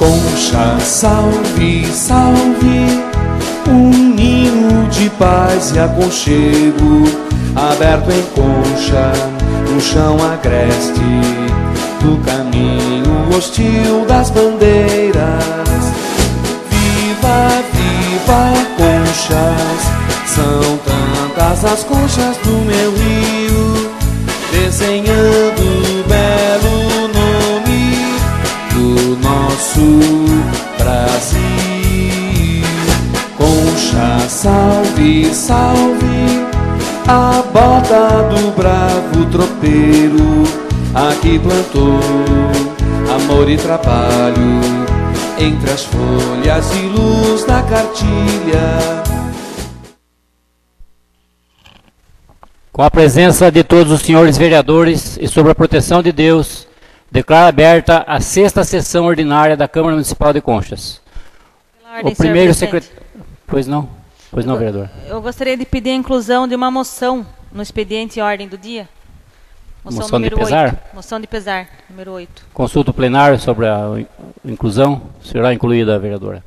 Concha, salve, salve, um ninho de paz e aconchego, aberto em Concha, no chão agreste do caminho hostil das bandeiras. Viva, viva, conchas, são tantas as conchas do meu rio, desenhando o belo nome do nosso Brasil. Concha, salve, salve, a bota do bravo tropeiro, aqui plantou amor e trabalho, entre as folhas e luz da cartilha. Com a presença de todos os senhores vereadores e sob a proteção de Deus, declaro aberta a 6ª sessão ordinária da Câmara Municipal de Conchas. Ordem, o primeiro secretário... Pois não, vereador. Eu gostaria de pedir a inclusão de uma moção no expediente e ordem do dia. Moção de pesar? 8. Moção de pesar, número 8. Consulta o plenário sobre a inclusão. Será incluída, vereadora.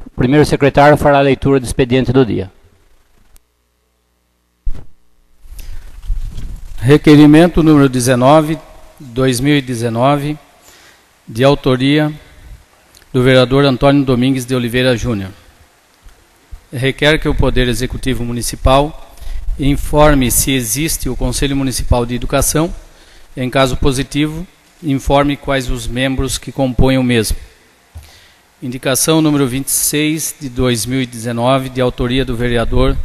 O primeiro secretário fará a leitura do expediente do dia. Requerimento número 19, 2019, de autoria do vereador Antônio Domingues de Oliveira Júnior. Requer que o Poder Executivo Municipal informe se existe o Conselho Municipal de Educação, em caso positivo, informe quais os membros que compõem o mesmo. Indicação número 26 de 2019, de autoria do vereador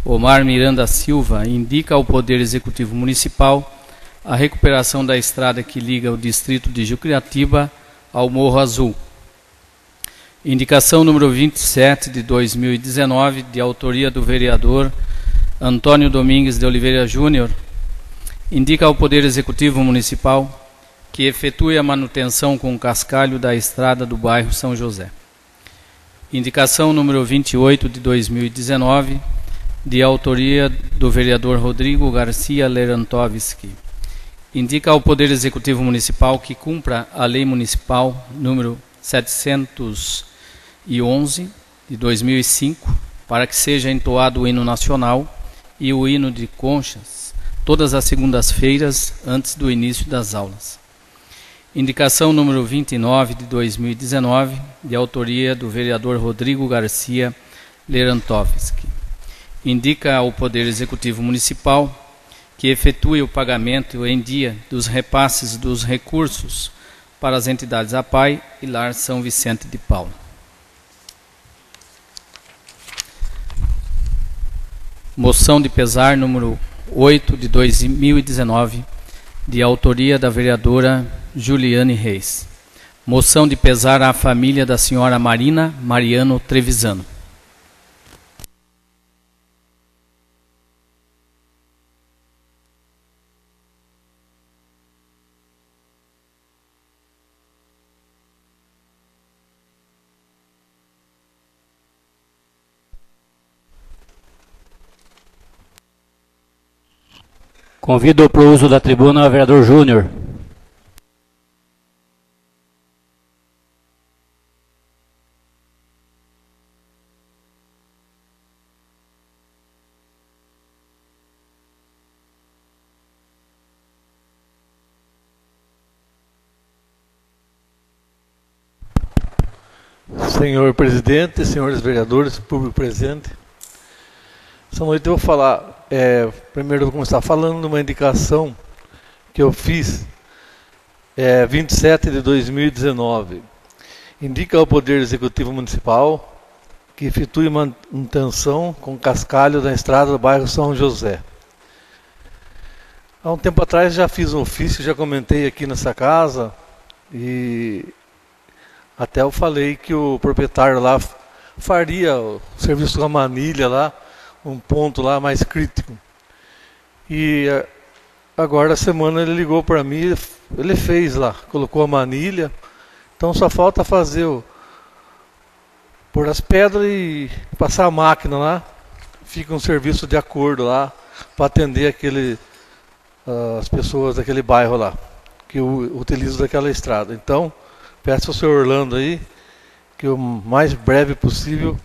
Omar Miranda Silva, indica ao Poder Executivo Municipal a recuperação da estrada que liga o distrito de Jucriatiba ao Morro Azul. Indicação número 27 de 2019, de autoria do vereador Antônio Domingues de Oliveira Júnior, indica ao Poder Executivo Municipal que efetue a manutenção com cascalho da estrada do bairro São José. Indicação número 28 de 2019, de autoria do vereador Rodrigo Garcia Lerantovski, indica ao Poder Executivo Municipal que cumpra a Lei Municipal número 711 de 2005 para que seja entoado o hino nacional e o hino de Conchas todas as segundas-feiras antes do início das aulas. Indicação número 29 de 2019, de autoria do vereador Rodrigo Garcia Lerantovski, indica ao Poder Executivo Municipal que efetue o pagamento em dia dos repasses dos recursos para as entidades APAI e Lar São Vicente de Paulo. Moção de pesar número 8 de 2019, de autoria da vereadora Juliane Reis. Moção de pesar à família da senhora Marina Mariano Trevisano. Convido para o uso da tribuna o vereador Júnior. Senhor presidente, senhores vereadores, público presente. Essa noite eu vou falar, primeiro eu vou começar falando de uma indicação que eu fiz, 27 de 2019. Indica ao Poder Executivo Municipal que efetue manutenção com cascalho da estrada do bairro São José. Há um tempo atrás já fiz um ofício, já comentei aqui nessa casa, e até eu falei que o proprietário lá faria o serviço com a manilha lá, um ponto lá mais crítico. E agora a semana ele ligou para mim, ele fez lá, colocou a manilha, então só falta fazer pôr as pedras e passar a máquina lá, fica um serviço de acordo lá para atender as pessoas daquele bairro lá, que utilizam daquela estrada. Então, peço ao senhor Orlando aí que o mais breve possível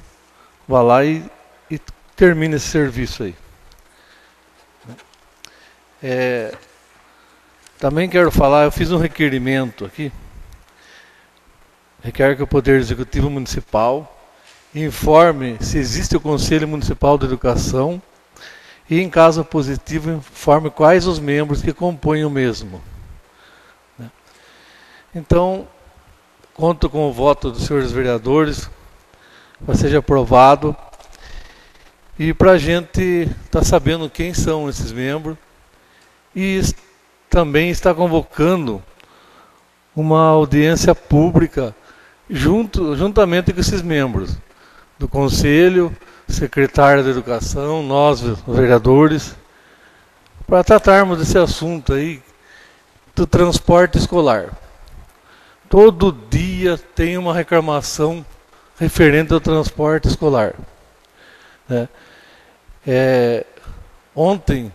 vá lá e termine esse serviço aí. Também quero falar, eu fiz um requerimento aqui. Requer que o Poder Executivo Municipal informe se existe o Conselho Municipal de Educação e, em caso positivo, informe quais os membros que compõem o mesmo. Então, conto com o voto dos senhores vereadores para seja aprovado e para a gente estar sabendo quem são esses membros e também está convocando uma audiência pública juntamente com esses membros do Conselho, secretário da Educação, nós, vereadores, para tratarmos desse assunto aí do transporte escolar. Todo dia tem uma reclamação referente ao transporte escolar. Ontem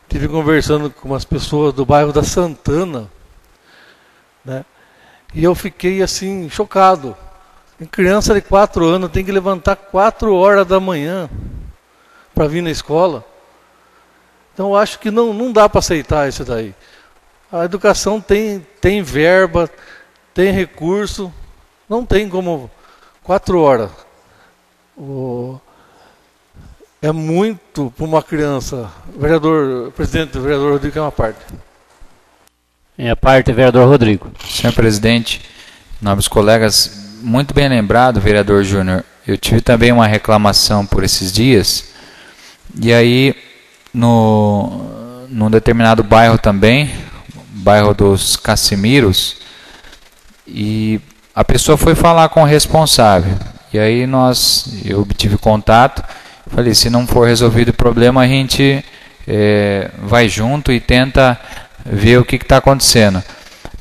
estive conversando com umas pessoas do bairro da Santana, e eu fiquei assim, chocado. Criança de 4 anos tem que levantar 4 horas da manhã para vir na escola. Então eu acho que não dá para aceitar isso daí. A educação tem verba, tem recurso, não tem como 4 horas. É muito para uma criança. Presidente, o vereador Rodrigo é uma parte. É a parte, vereador Rodrigo. Senhor presidente, nobres colegas, muito bem lembrado, vereador Júnior. Eu tive também uma reclamação por esses dias, e aí, num determinado bairro também, bairro dos Cassimiros, e a pessoa foi falar com o responsável. E aí eu obtive contato, falei, se não for resolvido o problema, a gente vai junto e tenta ver o que está acontecendo.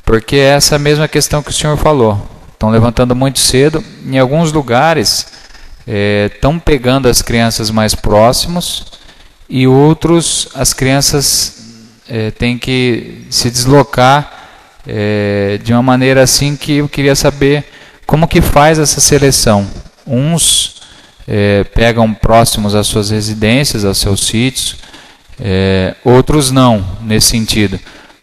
Porque é essa mesma questão que o senhor falou. Estão levantando muito cedo. Em alguns lugares, estão pegando as crianças mais próximos e outros, as crianças têm que se deslocar de uma maneira assim que eu queria saber como que faz essa seleção. Uns pegam próximos às suas residências, aos seus sítios, outros não, nesse sentido.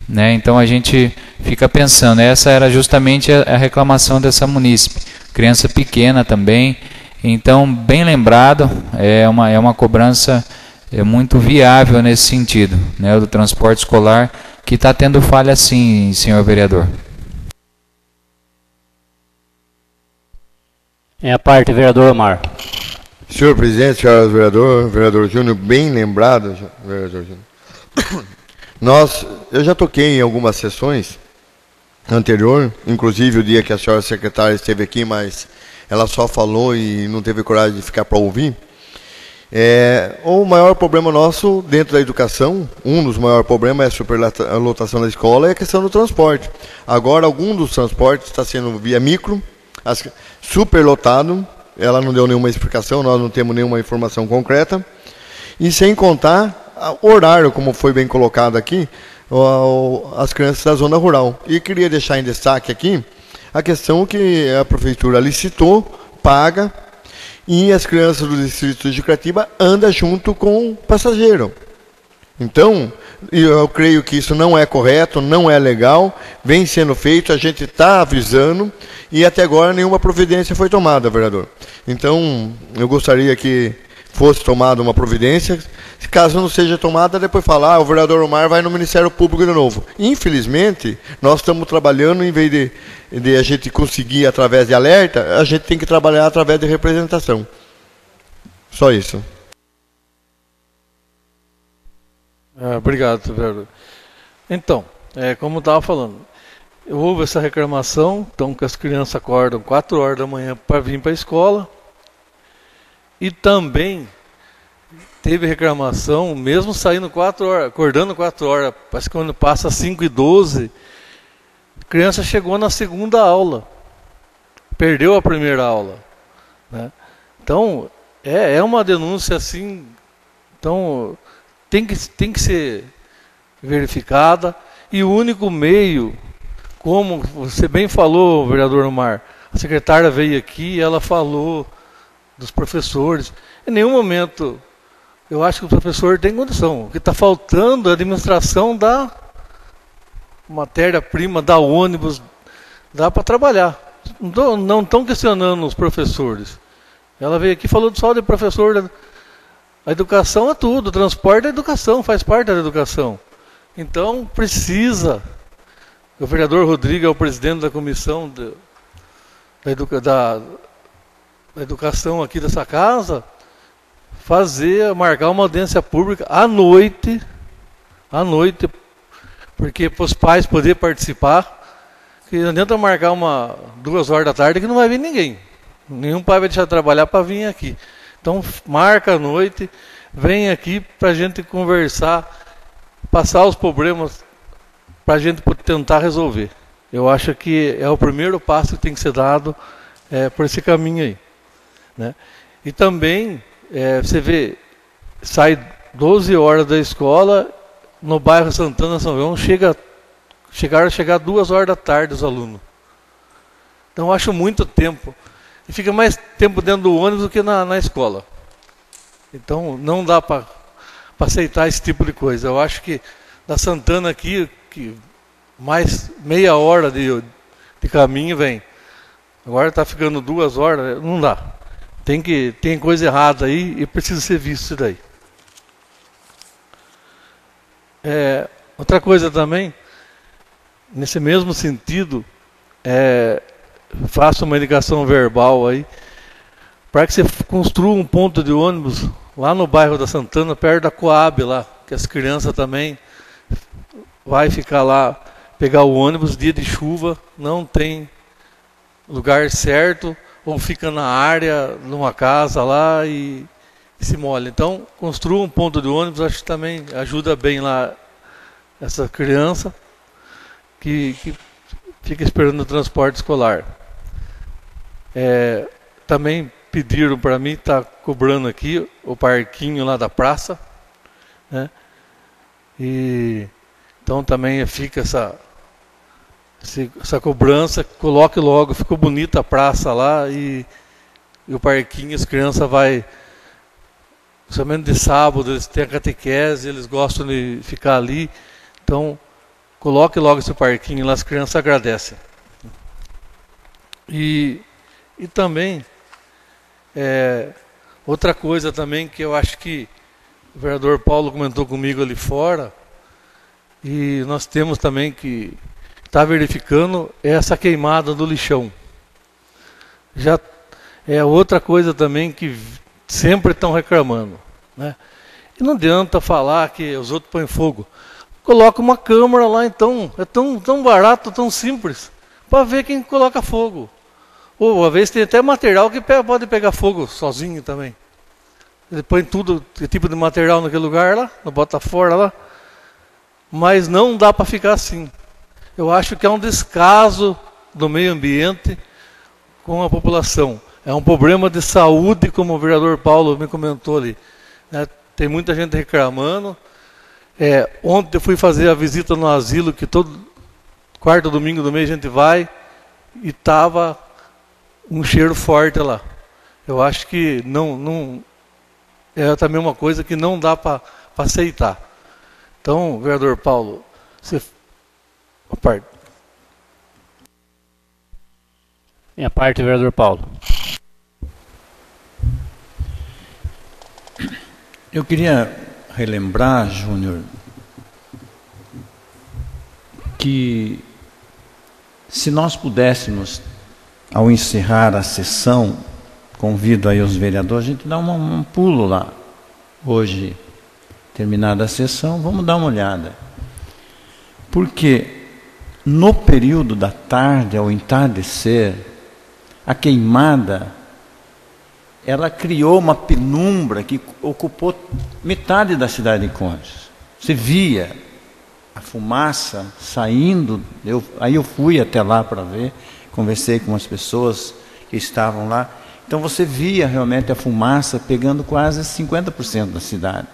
Então a gente fica pensando, essa era justamente a reclamação dessa munícipe, criança pequena também. Então, bem lembrado, é uma cobrança muito viável nesse sentido, do transporte escolar, que está tendo falha sim, senhor vereador. É a parte, vereador Omar. Senhor presidente, senhor vereador Júnior, bem lembrado, vereador Júnior. Eu já toquei em algumas sessões anterior, inclusive o dia que a senhora secretária esteve aqui, mas ela só falou e não teve coragem de ficar para ouvir. O maior problema nosso dentro da educação, um dos maiores problemas é a superlotação da escola e a questão do transporte. Agora, algum dos transportes está sendo via micro, superlotado, ela não deu nenhuma explicação, nós não temos nenhuma informação concreta, e sem contar o horário, como foi bem colocado aqui, as crianças da zona rural. E queria deixar em destaque aqui a questão que a prefeitura licitou, paga, e as crianças do distrito de Cratiba andam junto com o passageiro. Então, eu creio que isso não é correto, não é legal, vem sendo feito, a gente está avisando, e até agora nenhuma providência foi tomada, vereador. Então, eu gostaria que fosse tomada uma providência. Caso não seja tomada, depois falar, o vereador Omar vai no Ministério Público de novo. Infelizmente, nós estamos trabalhando, em vez de a gente conseguir através de alerta, a gente tem que trabalhar através de representação. Só isso. Obrigado, vereador. Então, como eu estava falando, houve essa reclamação, então que as crianças acordam 4 horas da manhã para vir para a escola, e também teve reclamação, mesmo saindo 4 horas, acordando 4 horas, parece que quando passa 5h12, a criança chegou na segunda aula, perdeu a primeira aula. Então, é uma denúncia assim, então tem que ser verificada, e o único meio como você bem falou, vereador Omar, a secretária veio aqui e ela falou dos professores. Em nenhum momento eu acho que o professor tem condição. O que está faltando é a administração da matéria-prima, da ônibus, dá para trabalhar. Não estão questionando os professores. Ela veio aqui e falou só de professor. A educação é tudo, o transporte é educação, faz parte da educação. Então precisa, o vereador Rodrigo é o presidente da comissão da educação aqui dessa casa, marcar uma audiência pública à noite, porque para os pais poderem participar, que não adianta marcar 2 horas da tarde que não vai vir ninguém. Nenhum pai vai deixar de trabalhar para vir aqui. Então marca à noite, vem aqui para a gente conversar, passar os problemas para a gente tentar resolver. Eu acho que é o primeiro passo que tem que ser dado por esse caminho aí, né? E também, você vê, sai 12 horas da escola, no bairro Santana, São João, chegaram a chegar 2 horas da tarde os alunos. Então eu acho muito tempo. E fica mais tempo dentro do ônibus do que na escola. Então não dá para aceitar esse tipo de coisa. Eu acho que da Santana aqui, que mais meia hora de caminho vem. Agora está ficando 2 horas, não dá. Tem coisa errada aí e precisa ser visto isso daí. Outra coisa também, nesse mesmo sentido, faça uma indicação verbal aí, para que você construa um ponto de ônibus lá no bairro da Santana, perto da Coab lá, que as crianças também vai ficar lá, pegar o ônibus, dia de chuva, não tem lugar certo, ou fica na área, numa casa lá e se molha. Então, construa um ponto de ônibus, acho que também ajuda bem lá essa criança que fica esperando o transporte escolar. Também pediram para mim, está cobrando aqui o parquinho lá da praça, né? E então também fica essa cobrança, coloque logo, ficou bonita a praça lá e o parquinho, as crianças vai, somente de sábado, eles têm a catequese, eles gostam de ficar ali, então coloque logo esse parquinho lá, as crianças agradecem. E também, outra coisa também que eu acho que o vereador Paulo comentou comigo ali fora, e nós temos também que estar verificando essa queimada do lixão. Já é outra coisa também que sempre estão reclamando, né? E não adianta falar que os outros põem fogo. Coloca uma câmera lá então, é tão barato, tão simples, para ver quem coloca fogo. Ou às vezes tem até material que pode pegar fogo sozinho também. Ele põe tudo, que tipo de material naquele lugar lá, bota fora lá. Mas não dá para ficar assim. Eu acho que é um descaso do meio ambiente com a população. É um problema de saúde, como o vereador Paulo me comentou ali, né? Tem muita gente reclamando. Ontem eu fui fazer a visita no asilo, que todo quarto domingo do mês a gente vai, e estava um cheiro forte lá. Eu acho que não é também uma coisa que não dá para aceitar. Então, vereador Paulo, você... Minha parte, vereador Paulo. Eu queria relembrar, Júnior, que se nós pudéssemos, ao encerrar a sessão, convido aí os vereadores, a gente dá um pulo lá. Hoje, terminada a sessão, vamos dar uma olhada. Porque no período da tarde, ao entardecer, a queimada, ela criou uma penumbra que ocupou metade da cidade de Conches. Você via a fumaça saindo, aí eu fui até lá para ver, conversei com as pessoas que estavam lá. Então você via realmente a fumaça pegando quase 50% da cidade.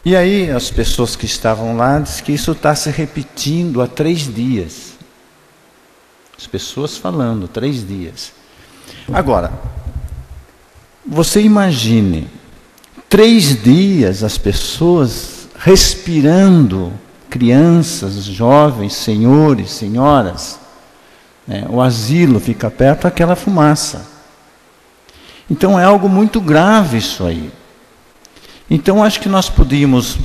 E aí as pessoas que estavam lá dizem que isso está se repetindo há 3 dias. As pessoas falando, 3 dias. Agora, você imagine, 3 dias as pessoas respirando, crianças, jovens, senhores, senhoras, né? O asilo fica perto daquela fumaça. Então é algo muito grave isso aí. Então acho que nós podíamos,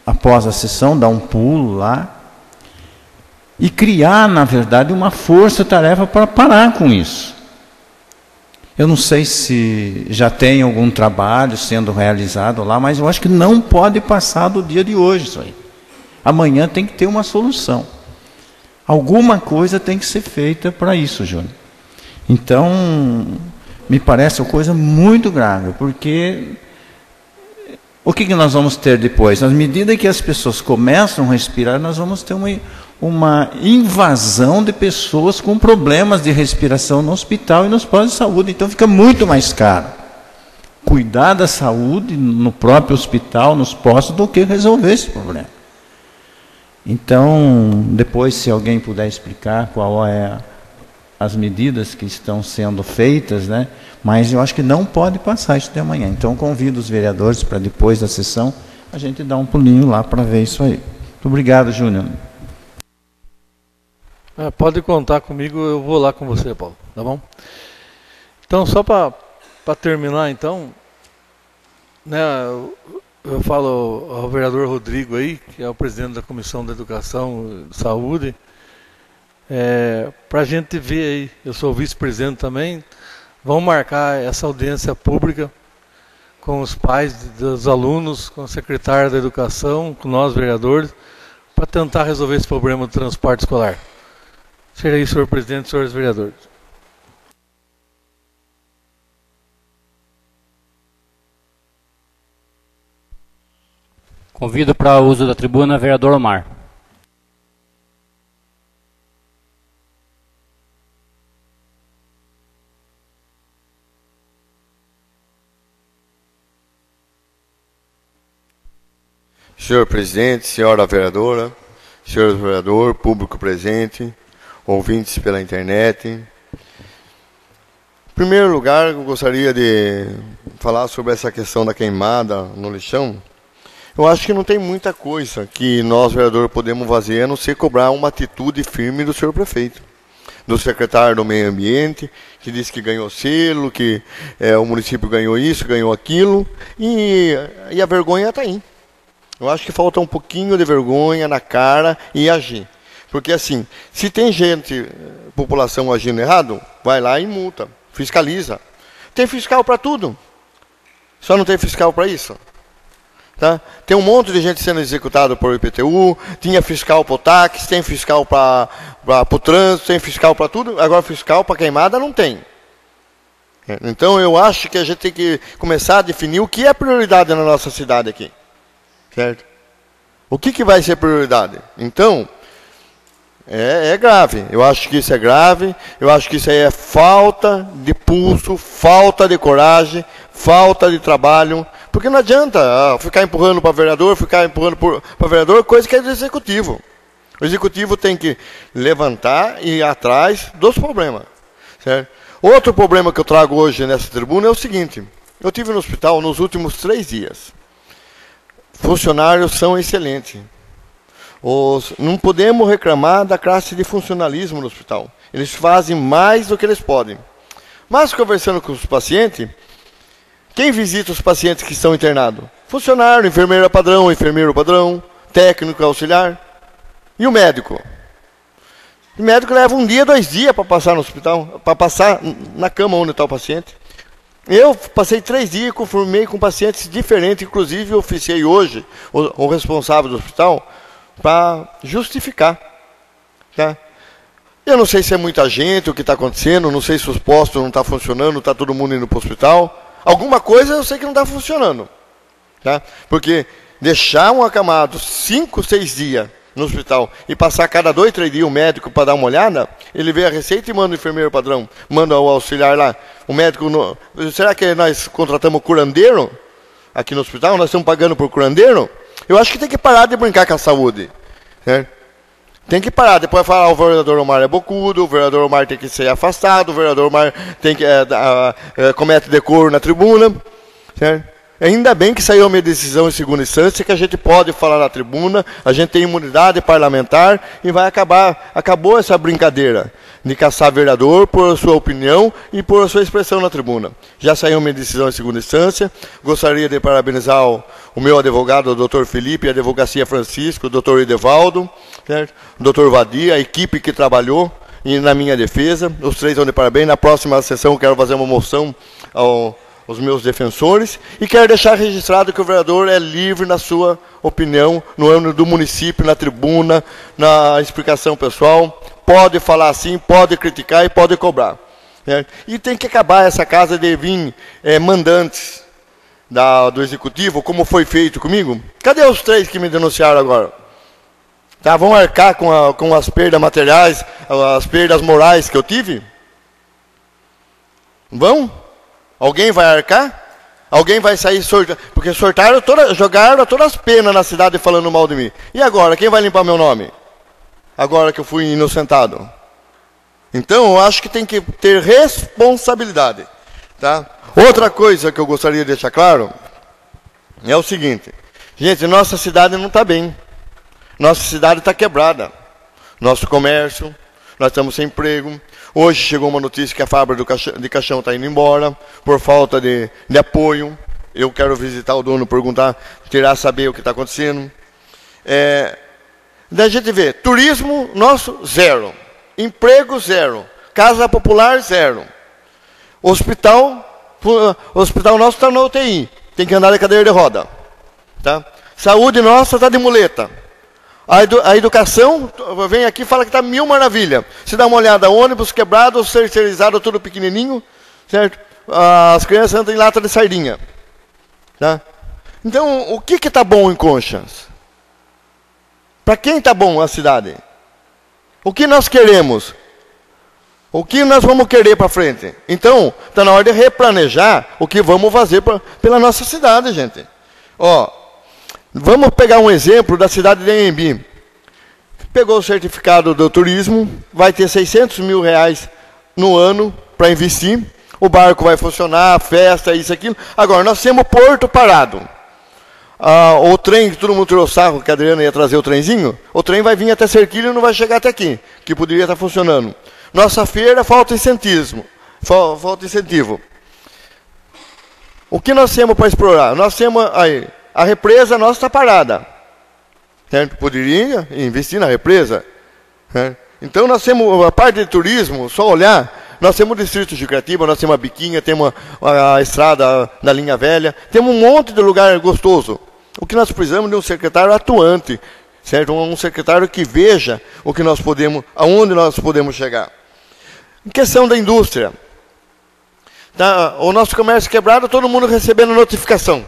após a sessão, dar um pulo lá e criar, na verdade, uma força-tarefa para parar com isso. Eu não sei se já tem algum trabalho sendo realizado lá, mas eu acho que não pode passar do dia de hoje isso aí. Amanhã tem que ter uma solução. Alguma coisa tem que ser feita para isso, Júnior. Então, me parece uma coisa muito grave, porque o que nós vamos ter depois? Na medida que as pessoas começam a respirar, nós vamos ter uma invasão de pessoas com problemas de respiração no hospital e nos postos de saúde. Então fica muito mais caro cuidar da saúde no próprio hospital, nos postos, do que resolver esse problema. Então, depois, se alguém puder explicar qual é as medidas que estão sendo feitas, né? Mas eu acho que não pode passar isso de amanhã. Então, convido os vereadores para depois da sessão a gente dar um pulinho lá para ver isso aí. Muito obrigado, Júnior. Pode contar comigo, eu vou lá com você, Paulo, tá bom? Então, só para terminar, então, né, eu falo ao vereador Rodrigo aí, que é o presidente da Comissão de Educação e Saúde, para a gente ver aí, eu sou vice-presidente também, vamos marcar essa audiência pública com os pais dos alunos, com o secretário da Educação, com nós vereadores, para tentar resolver esse problema do transporte escolar. Seja aí, senhor presidente, senhores vereadores. Convido para o uso da tribuna o vereador Omar. Senhor presidente, senhora vereadora, senhor vereador, público presente, ouvintes pela internet. Em primeiro lugar, eu gostaria de falar sobre essa questão da queimada no lixão. Eu acho que não tem muita coisa que nós, vereadores, podemos fazer a não ser cobrar uma atitude firme do senhor prefeito, do secretário do Meio Ambiente, que disse que ganhou selo, que o município ganhou isso, ganhou aquilo, e a vergonha está aí. Eu acho que falta um pouquinho de vergonha na cara e agir. Porque assim, se tem gente, população agindo errado, vai lá e multa, fiscaliza. Tem fiscal para tudo. Só não tem fiscal para isso. Tá? Tem um monte de gente sendo executado por IPTU, tinha fiscal para o táxi, tem fiscal para o trânsito, tem fiscal para tudo, agora fiscal para queimada não tem. Então eu acho que a gente tem que começar a definir o que é prioridade na nossa cidade aqui. Certo? O que vai ser prioridade? Então, é grave. Eu acho que isso é grave, eu acho que isso aí é falta de pulso, falta de coragem, falta de trabalho. Porque não adianta ficar empurrando para vereador, ficar empurrando para vereador, coisa que é do executivo. O executivo tem que levantar e ir atrás dos problemas. Certo? Outro problema que eu trago hoje nessa tribuna é o seguinte. Eu estive no hospital nos últimos 3 dias. Funcionários são excelentes. Não podemos reclamar da classe de funcionalismo no hospital. Eles fazem mais do que eles podem. Mas conversando com os pacientes, quem visita os pacientes que estão internados? Funcionário, enfermeiro padrão, técnico auxiliar. E o médico? O médico leva 1 dia, 2 dias para passar no hospital, para passar na cama onde está o paciente. Eu passei 3 dias e confirmei com pacientes diferentes, inclusive eu oficiei hoje o responsável do hospital para justificar. Tá? Eu não sei se é muita gente, o que está acontecendo, não sei se os postos não estão funcionando, está todo mundo indo para o hospital. Alguma coisa eu sei que não está funcionando. Tá? Porque deixar um acamado 5, 6 dias no hospital e passar cada 2, 3 dias o médico para dar uma olhada, ele vê a receita e manda o enfermeiro padrão, manda o auxiliar lá. O médico, será que nós contratamos curandeiro aqui no hospital? Nós estamos pagando por curandeiro? Eu acho que tem que parar de brincar com a saúde. Certo? Tem que parar. Depois falar o vereador Omar é bocudo, o vereador Omar tem que ser afastado, o vereador Omar tem que comete decoro na tribuna. Certo? Ainda bem que saiu a minha decisão em segunda instância, que a gente pode falar na tribuna, a gente tem imunidade parlamentar e vai acabou essa brincadeira de caçar vereador por sua opinião e por sua expressão na tribuna. Já saiu a minha decisão em segunda instância, gostaria de parabenizar o meu advogado, o Dr. Felipe, a Advocacia Francisco, o Dr. Edevaldo, certo? O Dr. Vadia, a equipe que trabalhou na minha defesa, os três vão de parabéns. Na próxima sessão quero fazer uma moção aos meus defensores e quero deixar registrado que o vereador é livre na sua opinião, no âmbito do município, na tribuna, na explicação pessoal, pode falar assim, pode criticar e pode cobrar. Certo? E tem que acabar essa casa de vir mandantes do executivo, como foi feito comigo. Cadê os três que me denunciaram agora? Tá, vão arcar com as perdas materiais, as perdas morais que eu tive? Vão? Alguém vai arcar? Alguém vai sair sorteando? Porque jogaram todas as penas na cidade falando mal de mim. E agora, quem vai limpar meu nome? Agora que eu fui inocentado. Então, eu acho que tem que ter responsabilidade. Tá? Outra coisa que eu gostaria de deixar claro é o seguinte. Gente, nossa cidade não está bem. Nossa cidade está quebrada. Nosso comércio, nós estamos sem emprego. Hoje chegou uma notícia que a fábrica de caixão está indo embora, por falta de apoio. Eu quero visitar o dono, perguntar, tirar, saber o que está acontecendo. Daí a gente vê, turismo nosso, zero. Emprego, zero. Casa popular, zero. Hospital nosso está na UTI. Tem que andar de cadeira de roda. Tá? Saúde nossa está de muleta. A educação, vem aqui e fala que está mil maravilha. Se dá uma olhada, ônibus quebrado, terceirizado, tudo pequenininho, certo? As crianças andam em lata de sardinha. Tá? Então, o que está bom em Conchas? Para quem está bom a cidade? O que nós queremos? O que nós vamos querer para frente? Então, está na hora de replanejar o que vamos fazer pela nossa cidade, gente. Vamos pegar um exemplo da cidade de Anhembi. Pegou o certificado do turismo, vai ter 600 mil reais no ano para investir. O barco vai funcionar, festa, isso, aquilo. Agora, nós temos Porto parado. O trem, que todo mundo tirou sarro, que a Adriana ia trazer o trenzinho, o trem vai vir até Cerquilho e não vai chegar até aqui, que poderia estar funcionando. Nossa feira, falta incentivo. O que nós temos para explorar? Nós temos aí... A represa nossa está parada. Certo? Poderia investir na represa. Certo? Então nós temos a parte de turismo, só olhar, nós temos o distrito de Criatiba, nós temos a Biquinha, temos a estrada da linha velha, temos um monte de lugar gostoso. O que nós precisamos de um secretário atuante, certo? Um secretário que veja o que nós podemos, aonde nós podemos chegar. Em questão da indústria, tá? O nosso comércio quebrado, todo mundo recebendo notificação.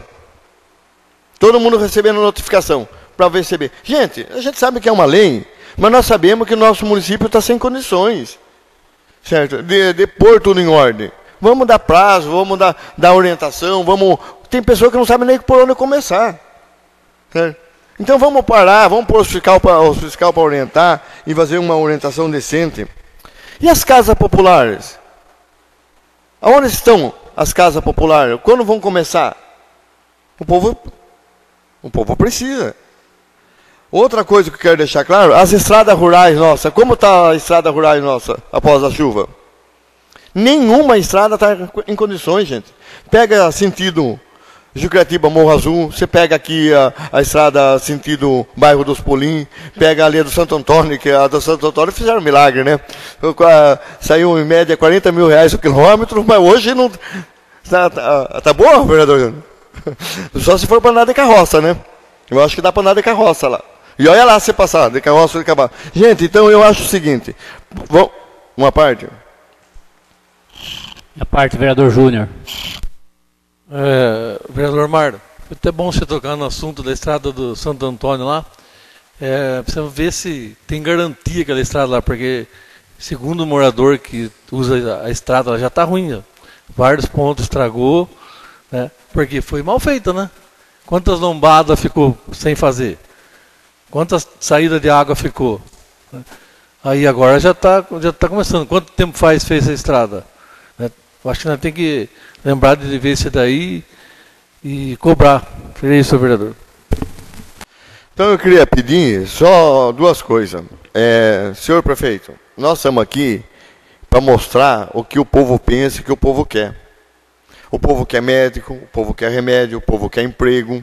Todo mundo recebendo notificação para receber. Gente, a gente sabe que é uma lei, mas nós sabemos que o nosso município está sem condições, certo? De pôr tudo em ordem. Vamos dar prazo, vamos dar orientação, tem pessoa que não sabe nem por onde começar. Certo? Então vamos parar, vamos pôr os fiscal para orientar e fazer uma orientação decente. E as casas populares? Aonde estão as casas populares? Quando vão começar? O povo precisa. Outra coisa que eu quero deixar claro, as estradas rurais nossas. Como está a estrada rural nossa após a chuva? Nenhuma estrada está em condições, gente. Pega sentido Jucretiba, Morro Azul, você pega aqui a estrada sentido bairro dos Polim, pega ali a do Santo Antônio, que a do Santo Antônio fizeram um milagre, né? Saiu em média 40 mil reais o quilômetro, mas hoje não... Tá boa, vereador? Só se for para andar de carroça, né? Eu acho que dá para andar de carroça lá. E olha lá se passar, de carroça ou de cavalo. Gente, então eu acho o seguinte. Uma parte. A parte, vereador Júnior. Vereador Mardo, foi até bom você tocar no assunto da estrada do Santo Antônio lá. Precisa ver se tem garantia aquela estrada lá, porque segundo o morador que usa a estrada, ela já está ruim. Vários pontos estragou. Né? Porque foi mal feita, né? Quantas lombadas ficou sem fazer? Quantas saídas de água ficou? Aí agora já tá começando. Quanto tempo fez essa estrada? Eu acho que nós temos que lembrar de ver isso daí e cobrar. Seria isso, vereador. Então eu queria pedir só duas coisas. Senhor prefeito, nós estamos aqui para mostrar o que o povo pensa e o que o povo quer. O povo quer médico, o povo quer remédio, o povo quer emprego.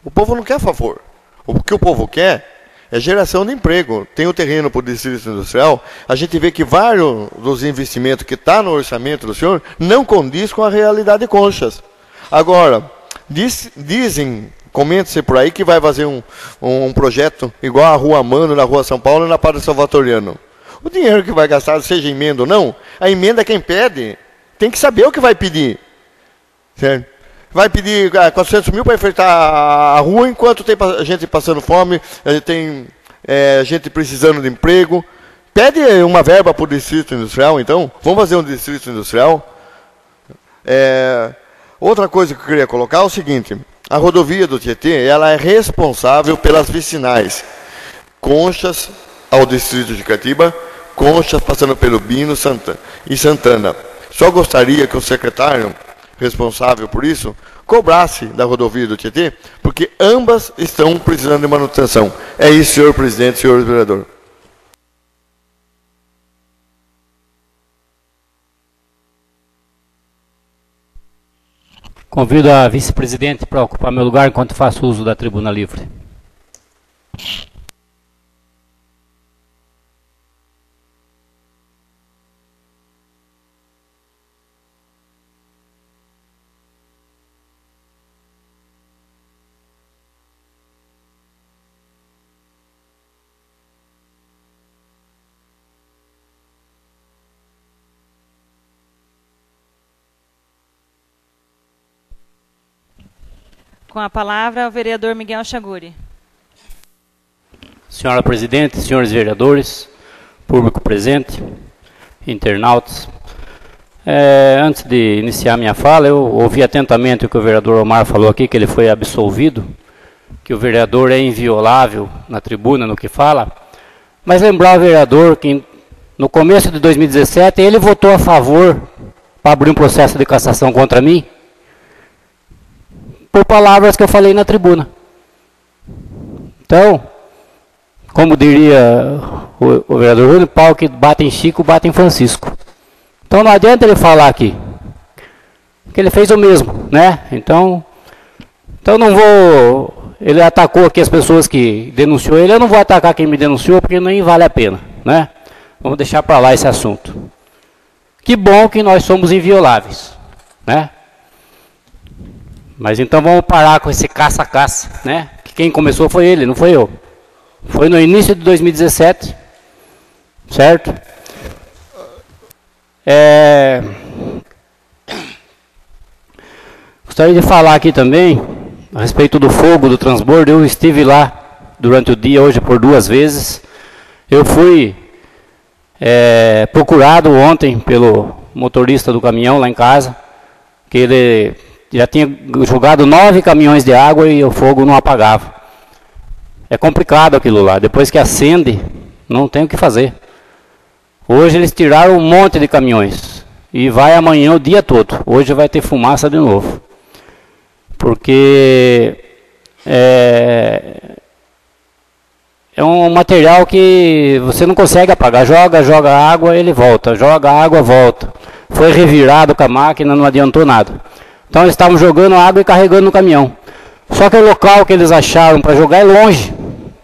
O povo não quer favor. O que o povo quer é geração de emprego. Tem o terreno para o distrito industrial. A gente vê que vários dos investimentos que estão no orçamento do senhor não condiz com a realidade de Conchas. Agora, dizem, comenta-se por aí que vai fazer um projeto igual a Rua Mano, na Rua São Paulo e na Padre Salvatoriano. O dinheiro que vai gastar, seja emenda ou não, a emenda quem pede tem que saber o que vai pedir. Certo? Vai pedir 400 mil para enfrentar a rua enquanto tem gente passando fome, tem gente precisando de emprego. Pede uma verba para o distrito industrial, então. Vamos fazer um distrito industrial. Outra coisa que eu queria colocar é o seguinte. A rodovia do Tietê, ela é responsável pelas vicinais. Conchas ao distrito de Catiba, Conchas passando pelo Bino e Santana. Só gostaria que o secretário responsável por isso cobrasse da rodovia do Tietê, porque ambas estão precisando de manutenção. É isso, senhor presidente, senhor vereador. Convido a vice-presidente para ocupar meu lugar enquanto faço uso da tribuna livre. Com a palavra, o vereador Miguel Chaguri. Senhora presidente, senhores vereadores, público presente, internautas. Antes de iniciar minha fala, eu ouvi atentamente o que o vereador Omar falou aqui, que ele foi absolvido, que o vereador é inviolável na tribuna, no que fala. Mas lembrar o vereador que no começo de 2017 ele votou a favor para abrir um processo de cassação contra mim, por palavras que eu falei na tribuna. Então, como diria o vereador Júnior, pau que bate em Chico, bate em Francisco. Então não adianta ele falar aqui, que ele fez o mesmo, né? Então não vou... Ele atacou aqui as pessoas que denunciou ele, eu não vou atacar quem me denunciou, porque nem vale a pena, né? Vamos deixar para lá esse assunto. Que bom que nós somos invioláveis, né? Mas então vamos parar com esse caça-caça, né? Que quem começou foi ele, não foi eu. Foi no início de 2017, certo? Gostaria de falar aqui também a respeito do fogo do transbordo. Eu estive lá durante o dia, hoje por 2 vezes. Eu fui procurado ontem pelo motorista do caminhão lá em casa, que ele já tinha jogado 9 caminhões de água e o fogo não apagava. É complicado aquilo lá. Depois que acende, não tem o que fazer. Hoje eles tiraram um monte de caminhões. E vai amanhã o dia todo. Hoje vai ter fumaça de novo. Porque é um material que você não consegue apagar. Joga água, ele volta. Joga água, volta. Foi revirado com a máquina, não adiantou nada. Então eles estavam jogando água e carregando no caminhão. Só que o local que eles acharam para jogar é longe.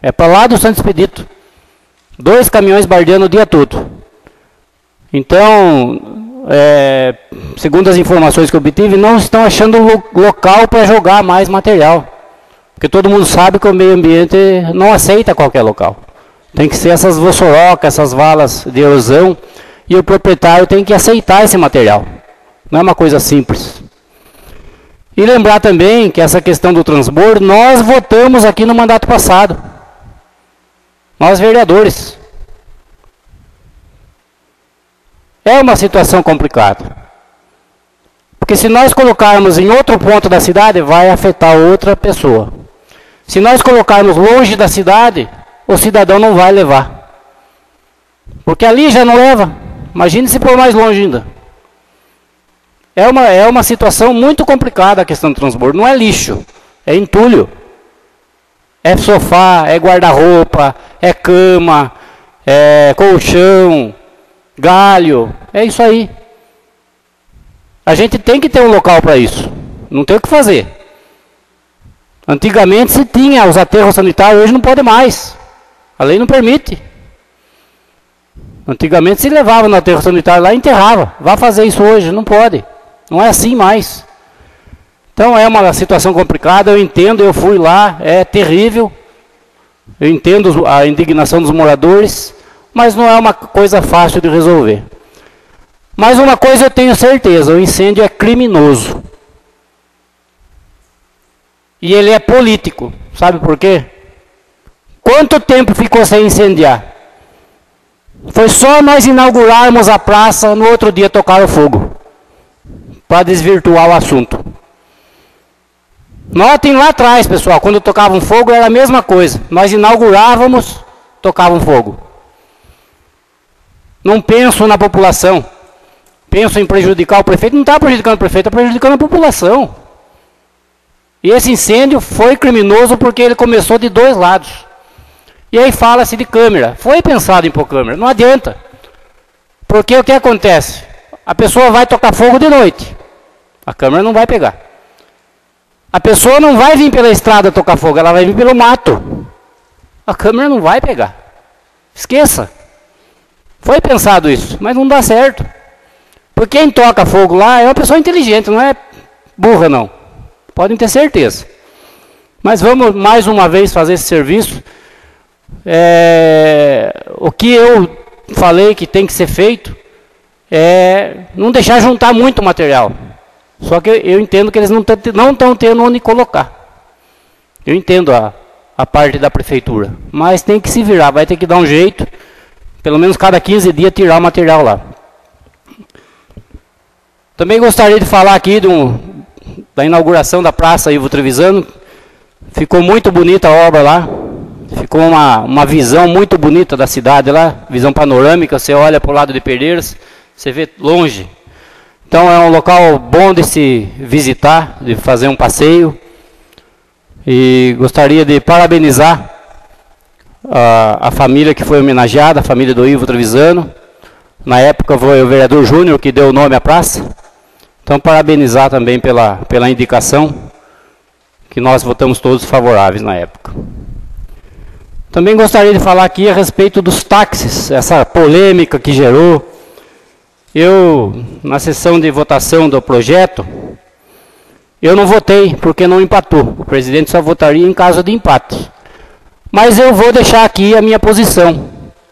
É para lá do Santo Expedito. 2 caminhões bardeando o dia todo. Então, segundo as informações que eu obtive, não estão achando local para jogar mais material. Porque todo mundo sabe que o meio ambiente não aceita qualquer local. Tem que ser essas vossorocas, essas valas de erosão. E o proprietário tem que aceitar esse material. Não é uma coisa simples. E lembrar também que essa questão do transbordo, nós votamos aqui no mandato passado. Nós vereadores. É uma situação complicada. Porque se nós colocarmos em outro ponto da cidade, vai afetar outra pessoa. Se nós colocarmos longe da cidade, o cidadão não vai levar. Porque ali já não leva. Imagine se for mais longe ainda. É uma situação muito complicada a questão do transbordo. Não é lixo, é entulho. É sofá, é guarda-roupa, é cama, é colchão, galho. É isso aí. A gente tem que ter um local para isso. Não tem o que fazer. Antigamente se tinha os aterros sanitários, hoje não pode mais. A lei não permite. Antigamente se levava no aterro sanitário lá e enterrava. Vá fazer isso hoje, não pode. Não é assim mais. Então é uma situação complicada, eu entendo, eu fui lá, é terrível. Eu entendo a indignação dos moradores, mas não é uma coisa fácil de resolver. Mas uma coisa eu tenho certeza, o incêndio é criminoso. E ele é político. Sabe por quê? Quanto tempo ficou sem incendiar? Foi só nós inaugurarmos a praça, no outro dia tocaram fogo. Para desvirtuar o assunto. Notem lá atrás, pessoal, quando tocavam fogo era a mesma coisa. Nós inaugurávamos, tocavam fogo. Não penso na população. Penso em prejudicar o prefeito. Não está prejudicando o prefeito, está prejudicando a população. E esse incêndio foi criminoso porque ele começou de dois lados. E aí fala-se de câmera. Foi pensado em pôr câmera, não adianta. Porque o que acontece? A pessoa vai tocar fogo de noite. A câmera não vai pegar. A pessoa não vai vir pela estrada tocar fogo, ela vai vir pelo mato. A câmera não vai pegar. Esqueça. Foi pensado isso, mas não dá certo. Porque quem toca fogo lá é uma pessoa inteligente, não é burra não. Podem ter certeza. Mas vamos mais uma vez fazer esse serviço. O que eu falei que tem que ser feito é não deixar juntar muito material. Só que eu entendo que eles não estão tendo onde colocar. Eu entendo a parte da prefeitura. Mas tem que se virar, vai ter que dar um jeito. Pelo menos cada 15 dias tirar o material lá. Também gostaria de falar aqui da inauguração da Praça Ivo Trevisano. Ficou muito bonita a obra lá. Ficou uma visão muito bonita da cidade lá. Visão panorâmica, você olha para o lado de Perdeiras, você vê longe. Então é um local bom de se visitar, de fazer um passeio. E gostaria de parabenizar a família que foi homenageada, a família do Ivo Trevisano. Na época foi o vereador Júnior que deu o nome à praça. Então parabenizar também pela indicação, que nós votamos todos favoráveis na época. Também gostaria de falar aqui a respeito dos táxis, essa polêmica que gerou. Eu, na sessão de votação do projeto, eu não votei porque não empatou. O presidente só votaria em caso de empate. Mas eu vou deixar aqui a minha posição.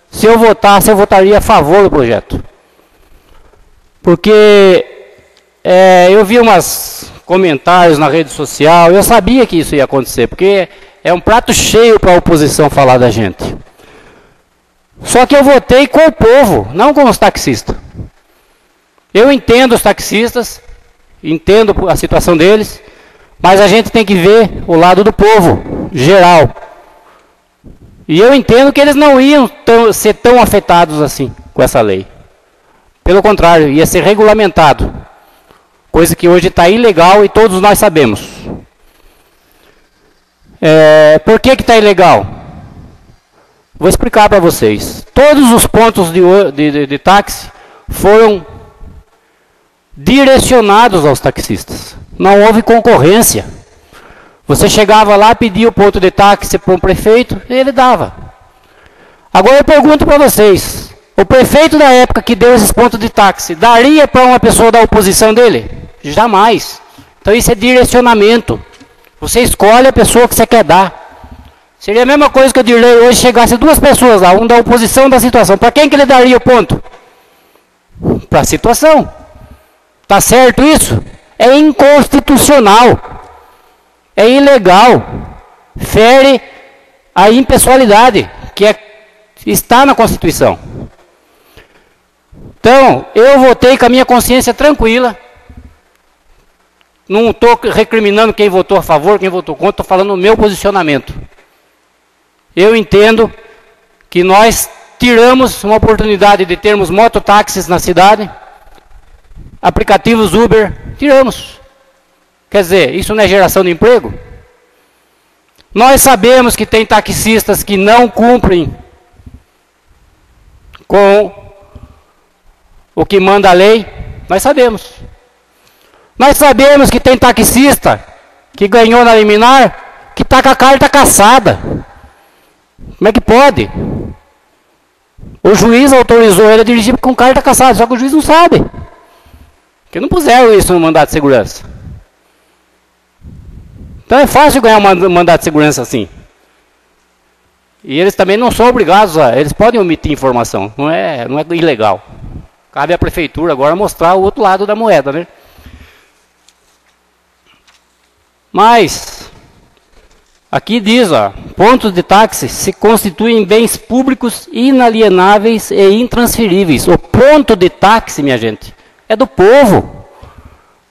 Se eu votasse, eu votaria a favor do projeto. Porque eu vi umas comentários na rede social, eu sabia que isso ia acontecer, porque é um prato cheio para a oposição falar da gente. Só que eu votei com o povo, não com os taxistas. Eu entendo os taxistas, entendo a situação deles, mas a gente tem que ver o lado do povo, geral. E eu entendo que eles não iam ser tão afetados assim com essa lei. Pelo contrário, ia ser regulamentado. Coisa que hoje está ilegal e todos nós sabemos. Por que está ilegal? Vou explicar para vocês. Todos os pontos de táxi foram direcionados aos taxistas. Não houve concorrência. Você chegava lá, pedia o ponto de táxi para um prefeito, e ele dava. Agora eu pergunto para vocês, o prefeito da época que deu esses pontos de táxi, daria para uma pessoa da oposição dele? Jamais. Então isso é direcionamento. Você escolhe a pessoa que você quer dar. Seria a mesma coisa que eu diria hoje, chegasse duas pessoas lá, um da oposição e um da situação. Para quem que ele daria o ponto? Para a situação. Está certo isso? É inconstitucional. É ilegal. Fere a impessoalidade, que está na Constituição. Então, eu votei com a minha consciência tranquila, Não estou recriminando quem votou a favor, quem votou contra, estou falando o meu posicionamento. Eu entendo que nós tiramos uma oportunidade de termos mototáxis na cidade, aplicativos Uber, tiramos. Quer dizer, isso não é geração de emprego? Nós sabemos que tem taxistas que não cumprem com o que manda a lei, nós sabemos. Nós sabemos que tem taxista que ganhou na liminar, que está com a carta cassada. Como é que pode? O juiz autorizou ele a dirigir com carta cassada, só que o juiz não sabe. Porque não puseram isso no mandato de segurança. Então é fácil ganhar um mandato de segurança assim. E eles também não são obrigados eles podem omitir informação, não é ilegal. Cabe à prefeitura agora mostrar o outro lado da moeda, né? Mas, aqui diz, pontos de táxi se constituem bens públicos inalienáveis e intransferíveis. O ponto de táxi, minha gente, é do povo,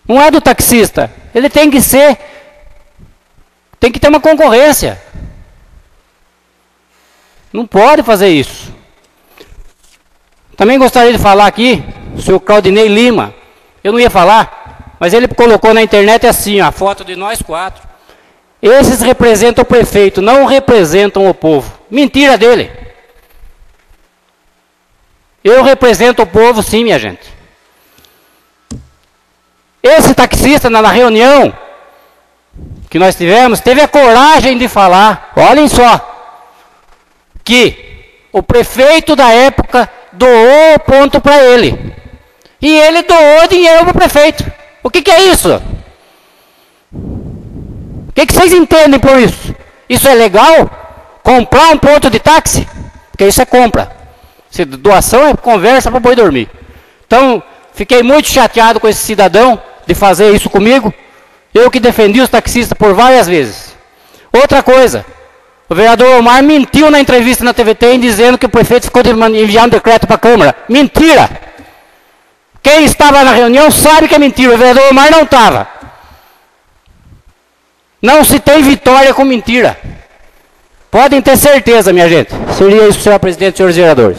não é do taxista. Ele tem que ter uma concorrência. Não pode fazer isso. Também gostaria de falar aqui, o senhor Claudinei Lima, eu não ia falar, mas ele colocou na internet assim, a foto de nós 4. Esses representam o prefeito, não representam o povo. Mentira dele. Eu represento o povo sim, minha gente. Esse taxista na reunião que nós tivemos, teve a coragem de falar, olhem só, que o prefeito da época doou o ponto para ele. E ele doou dinheiro para o prefeito. O que é isso? O que vocês entendem por isso? Isso é legal? Comprar um ponto de táxi? Porque isso é compra. Se doação é conversa para boi dormir. Então, fiquei muito chateado com esse cidadão de fazer isso comigo. Eu que defendi os taxistas por várias vezes. Outra coisa, o vereador Omar mentiu na entrevista na TVT dizendo que o prefeito ficou de enviar um decreto para a Câmara. Mentira! Quem estava na reunião sabe que é mentira. O vereador Omar não estava. Não se tem vitória com mentira. Podem ter certeza, minha gente. Seria isso, senhor presidente e senhores vereadores.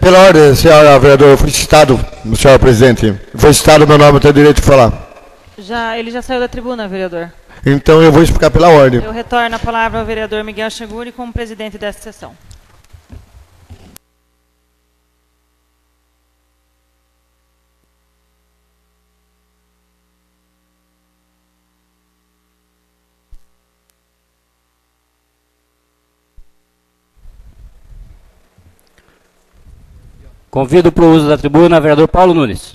Pela ordem, senhor vereador, eu fui citado, senhor presidente. Foi citado meu nome, eu tenho direito de falar. Ele já saiu da tribuna, vereador. Então eu vou explicar pela ordem. Eu retorno a palavra ao vereador Miguel Chaguri como presidente desta sessão. Convido para o uso da tribuna o vereador Paulo Nunes.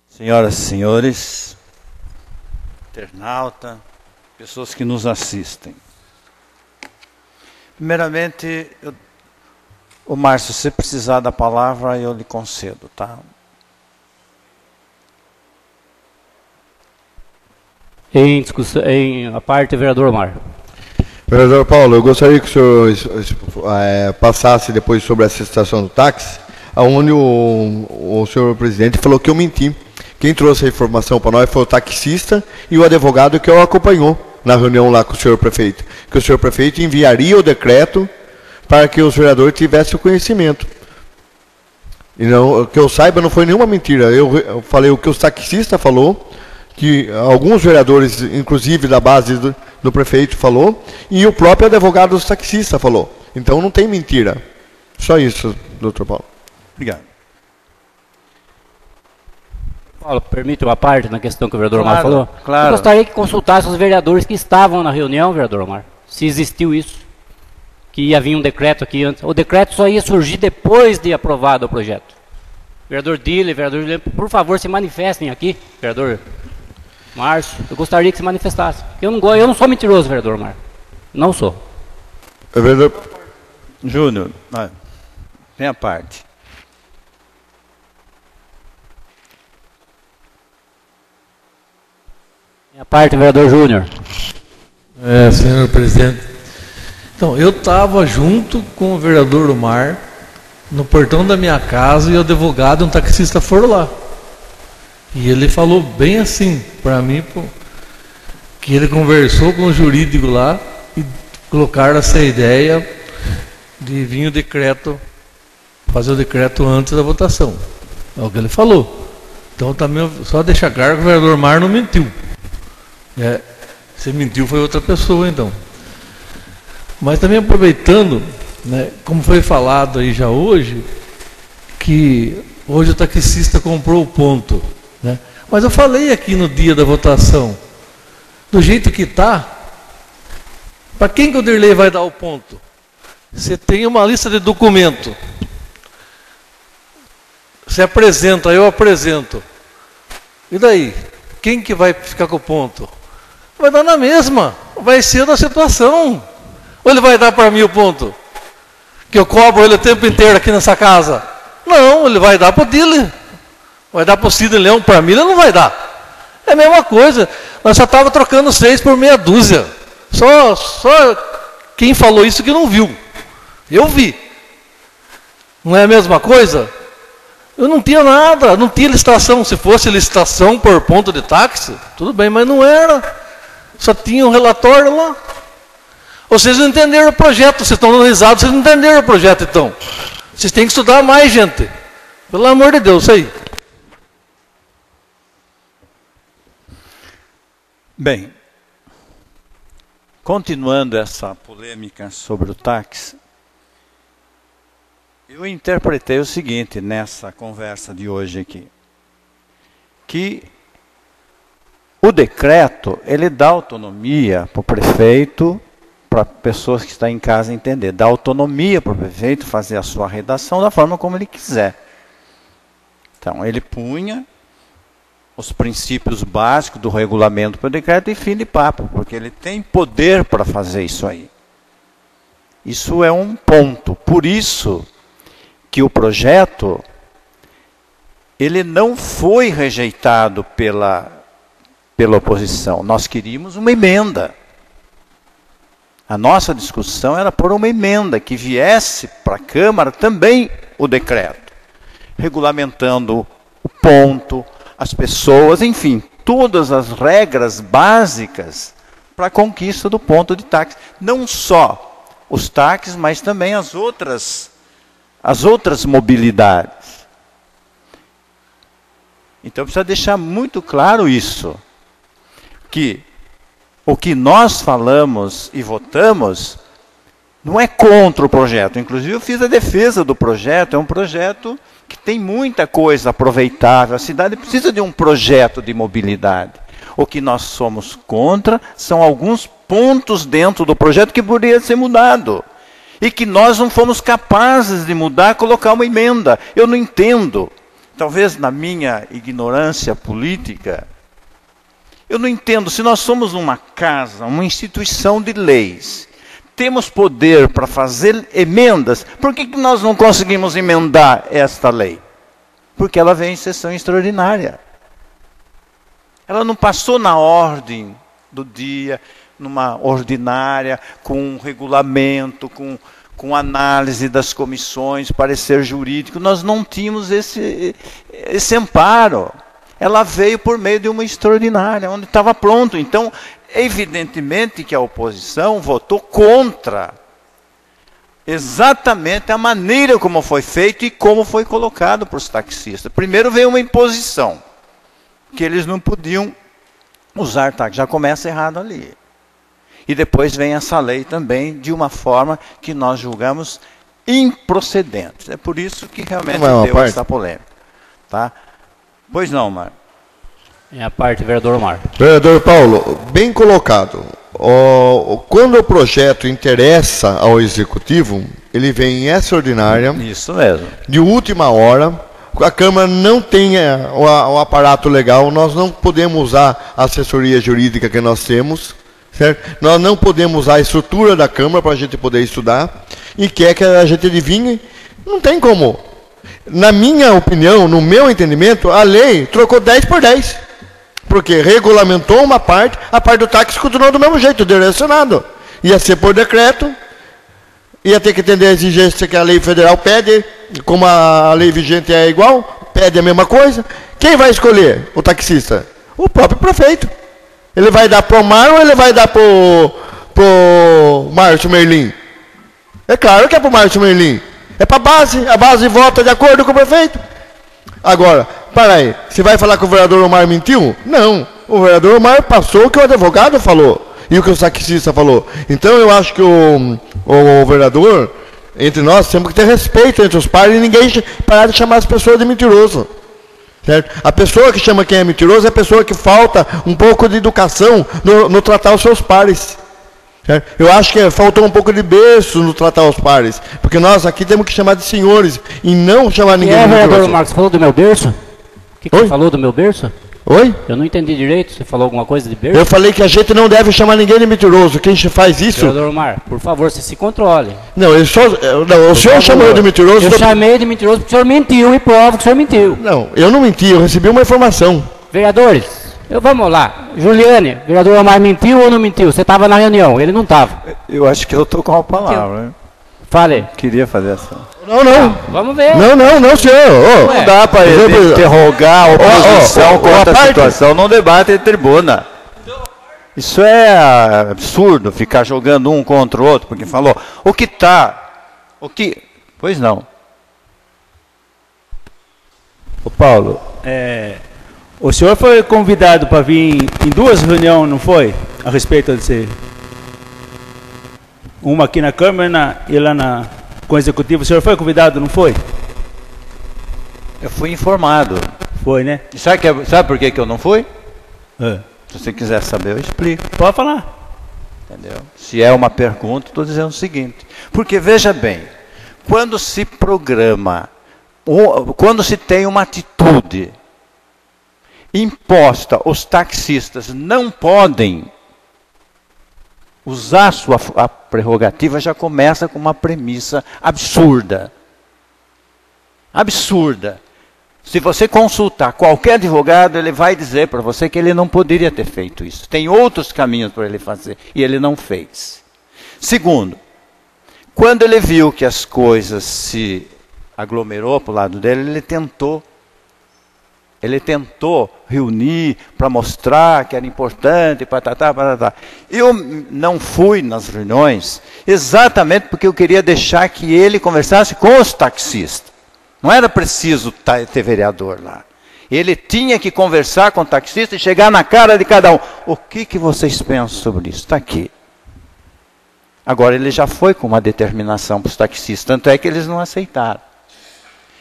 Senhoras e senhores, internauta, pessoas que nos assistem. Primeiramente, o Márcio, se precisar da palavra, eu lhe concedo, tá? Em discussão, a parte, vereador Omar. Vereador Paulo, eu gostaria que o senhor passasse depois sobre essa situação do táxi, onde o senhor presidente falou que eu menti. Quem trouxe a informação para nós foi o taxista e o advogado que o acompanhou na reunião lá com o senhor prefeito. Que o senhor prefeito enviaria o decreto para que os vereadores tivessem o conhecimento. E não, que eu saiba, não foi nenhuma mentira. Eu falei o que o taxista falou, que alguns vereadores, inclusive da base do prefeito, falou, e o próprio advogado dos taxistas falou. Então não tem mentira. Só isso, doutor Paulo. Obrigado. Paulo, permite uma parte na questão que o vereador Omar falou? Claro. Eu gostaria que consultasse os vereadores que estavam na reunião, vereador Omar, se existiu isso, que ia vir um decreto aqui antes. O decreto só ia surgir depois de aprovado o projeto. Vereador Dille, vereador Guilherme, por favor, se manifestem aqui, vereador Márcio. Eu gostaria que se manifestasse. Eu não sou mentiroso, vereador Omar. Não sou. Vereador Júnior, vem a parte. A parte, vereador Júnior. Senhor presidente. Então, eu estava junto com o vereador Omar no portão da minha casa e o advogado e um taxista foram lá. E ele falou bem assim para mim, que ele conversou com o jurídico lá e colocaram essa ideia de vir o decreto, fazer o decreto antes da votação. É o que ele falou. Então também só deixar claro que o vereador Omar não mentiu. Se mentiu foi outra pessoa então. Mas também aproveitando, né, como foi falado aí já hoje, que hoje o taxista comprou o ponto, né? Mas eu falei aqui no dia da votação, do jeito que está, para quem que o Dirley vai dar o ponto? Você tem uma lista de documento, você apresenta, eu apresento, e daí? Quem que vai ficar com o ponto? Vai dar na mesma, vai ser da situação. Ou ele vai dar para mim o ponto? Que eu cobro ele o tempo inteiro aqui nessa casa? Não, ele vai dar para o Dile. Vai dar para o Cid Leão, para mim ele não vai dar. É a mesma coisa. Nós só estávamos trocando 6 por meia dúzia. Só quem falou isso que não viu. Eu vi. Não é a mesma coisa? Eu não tinha nada, não tinha licitação. Se fosse licitação por ponto de táxi, tudo bem, mas não era. Só tinha um relatório lá. Vocês não entenderam o projeto, vocês estão dando risada, vocês não entenderam o projeto então. Vocês têm que estudar mais, gente. Pelo amor de Deus, isso aí. Bem, continuando essa polêmica sobre o táxi, eu interpretei o seguinte nessa conversa de hoje aqui, que o decreto, ele dá autonomia para o prefeito, para pessoas que estão em casa entender, dá autonomia para o prefeito fazer a sua redação da forma como ele quiser. Então, ele punha os princípios básicos do regulamento para o decreto e fim de papo, porque ele tem poder para fazer isso aí. Isso é um ponto. Por isso que o projeto, ele não foi rejeitado pela oposição. Nós queríamos uma emenda. A nossa discussão era por uma emenda que viesse para a Câmara também o decreto, regulamentando o ponto, as pessoas, enfim, todas as regras básicas para a conquista do ponto de táxi. Não só os táxis, mas também as outras mobilidades. Então precisa deixar muito claro isso, que o que nós falamos e votamos não é contra o projeto. Inclusive eu fiz a defesa do projeto, é um projeto que tem muita coisa aproveitável. A cidade precisa de um projeto de mobilidade. O que nós somos contra são alguns pontos dentro do projeto que poderia ser mudado. E que nós não fomos capazes de mudar, colocar uma emenda. Eu não entendo. Talvez na minha ignorância política, eu não entendo, se nós somos uma casa, uma instituição de leis, temos poder para fazer emendas, por que nós não conseguimos emendar esta lei? Porque ela vem em sessão extraordinária. Ela não passou na ordem do dia, numa ordinária, com um regulamento, com análise das comissões, parecer jurídico. Nós não tínhamos esse amparo. Ela veio por meio de uma extraordinária, onde estava pronto. Então, evidentemente que a oposição votou contra exatamente a maneira como foi feito e como foi colocado para os taxistas. Primeiro veio uma imposição, que eles não podiam usar táxi. Já começa errado ali. E depois vem essa lei também de uma forma que nós julgamos improcedente. É por isso que realmente deu essa polêmica. Tá? Pois não, Mar. É a parte, vereador Mar. Vereador Paulo, bem colocado. Quando o projeto interessa ao Executivo, ele vem em extraordinária. Isso mesmo. De última hora. A Câmara não tem o aparato legal, nós não podemos usar a assessoria jurídica que nós temos. Certo? Nós não podemos usar a estrutura da Câmara para a gente poder estudar. E quer que a gente adivinhe? Não tem como. Na minha opinião, no meu entendimento, a lei trocou 10 por 10. Porque regulamentou uma parte, a parte do táxi continuou do mesmo jeito, direcionado. Ia ser por decreto, ia ter que atender a exigência que a lei federal pede, como a lei vigente é igual, pede a mesma coisa. Quem vai escolher o taxista? O próprio prefeito. Ele vai dar para o Omar ou ele vai dar para o Márcio Merlin? É claro que é para o Márcio Merlin. É para a base vota de acordo com o prefeito. Agora, para aí, você vai falar que o vereador Omar mentiu? Não, o vereador Omar passou o que o advogado falou e o que o taxista falou. Então eu acho que o vereador, entre nós, temos que ter respeito entre os pares e ninguém parar de chamar as pessoas de mentiroso. Certo? A pessoa que chama quem é mentiroso é a pessoa que falta um pouco de educação no tratar os seus pares. Certo? Eu acho que faltou um pouco de berço no tratar os pares, porque nós aqui temos que chamar de senhores e não chamar ninguém de mentiroso. Vereador Marcos, falou do meu berço? O que você falou do meu berço? Oi? Eu não entendi direito. Você falou alguma coisa de berço? Eu falei que a gente não deve chamar ninguém de mentiroso. Quem faz isso... Vereador Omar, por favor, você se controle. Não, o senhor chamou de mentiroso... Eu chamei de mentiroso porque o senhor mentiu e provo que o senhor mentiu. Não, eu não menti, eu recebi uma informação. Vereadores, vamos lá. Juliane, vereador Omar mentiu ou não mentiu? Você estava na reunião, ele não estava. Eu acho que eu estou com a palavra. Né? Fale. Queria fazer essa... Não. Vamos ver. Não, senhor. Não dá para ele interrogar a oposição contra a situação num debate de tribuna. Isso é absurdo, ficar jogando um contra o outro, porque falou, Pois não. Ô Paulo, o senhor foi convidado para vir em 2 reuniões, não foi? A respeito desse... Uma aqui na Câmara e lá com o Executivo. O senhor foi convidado, não foi? Eu fui informado. Foi, né? E sabe por que eu não fui? Se você quiser saber, eu explico. Pode falar. Entendeu? Se é uma pergunta, estou dizendo o seguinte. Porque, veja bem, quando se programa, quando se tem uma atitude imposta, os taxistas não podem usar a prerrogativa, já começa com uma premissa absurda. Absurda. Se você consultar qualquer advogado, ele vai dizer para você que ele não poderia ter feito isso. Tem outros caminhos para ele fazer, e ele não fez. Segundo, quando ele viu que as coisas se aglomerou para o lado dele, ele tentou reunir para mostrar que era importante, patatá. Eu não fui nas reuniões exatamente porque eu queria deixar que ele conversasse com os taxistas. Não era preciso ter vereador lá. Ele tinha que conversar com o taxista e chegar na cara de cada um. O que vocês pensam sobre isso? Está aqui. Agora ele já foi com uma determinação para os taxistas, tanto é que eles não aceitaram.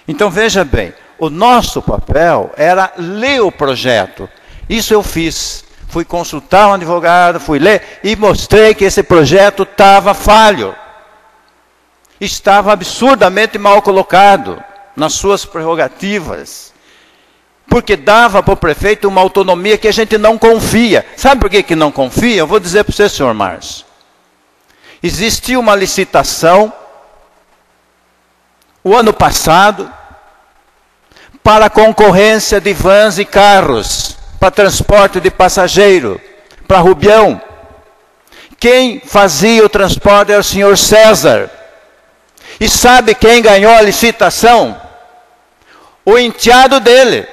Então veja bem, o nosso papel era ler o projeto. Isso eu fiz. Fui consultar um advogado, fui ler e mostrei que esse projeto estava falho. Estava absurdamente mal colocado nas suas prerrogativas. Porque dava para o prefeito uma autonomia que a gente não confia. Sabe por que não confia? Eu vou dizer para você, senhor Márcio. Existiu uma licitação o ano passado para concorrência de vans e carros, para transporte de passageiro, para Rubião. Quem fazia o transporte era o senhor César. E sabe quem ganhou a licitação? O enteado dele.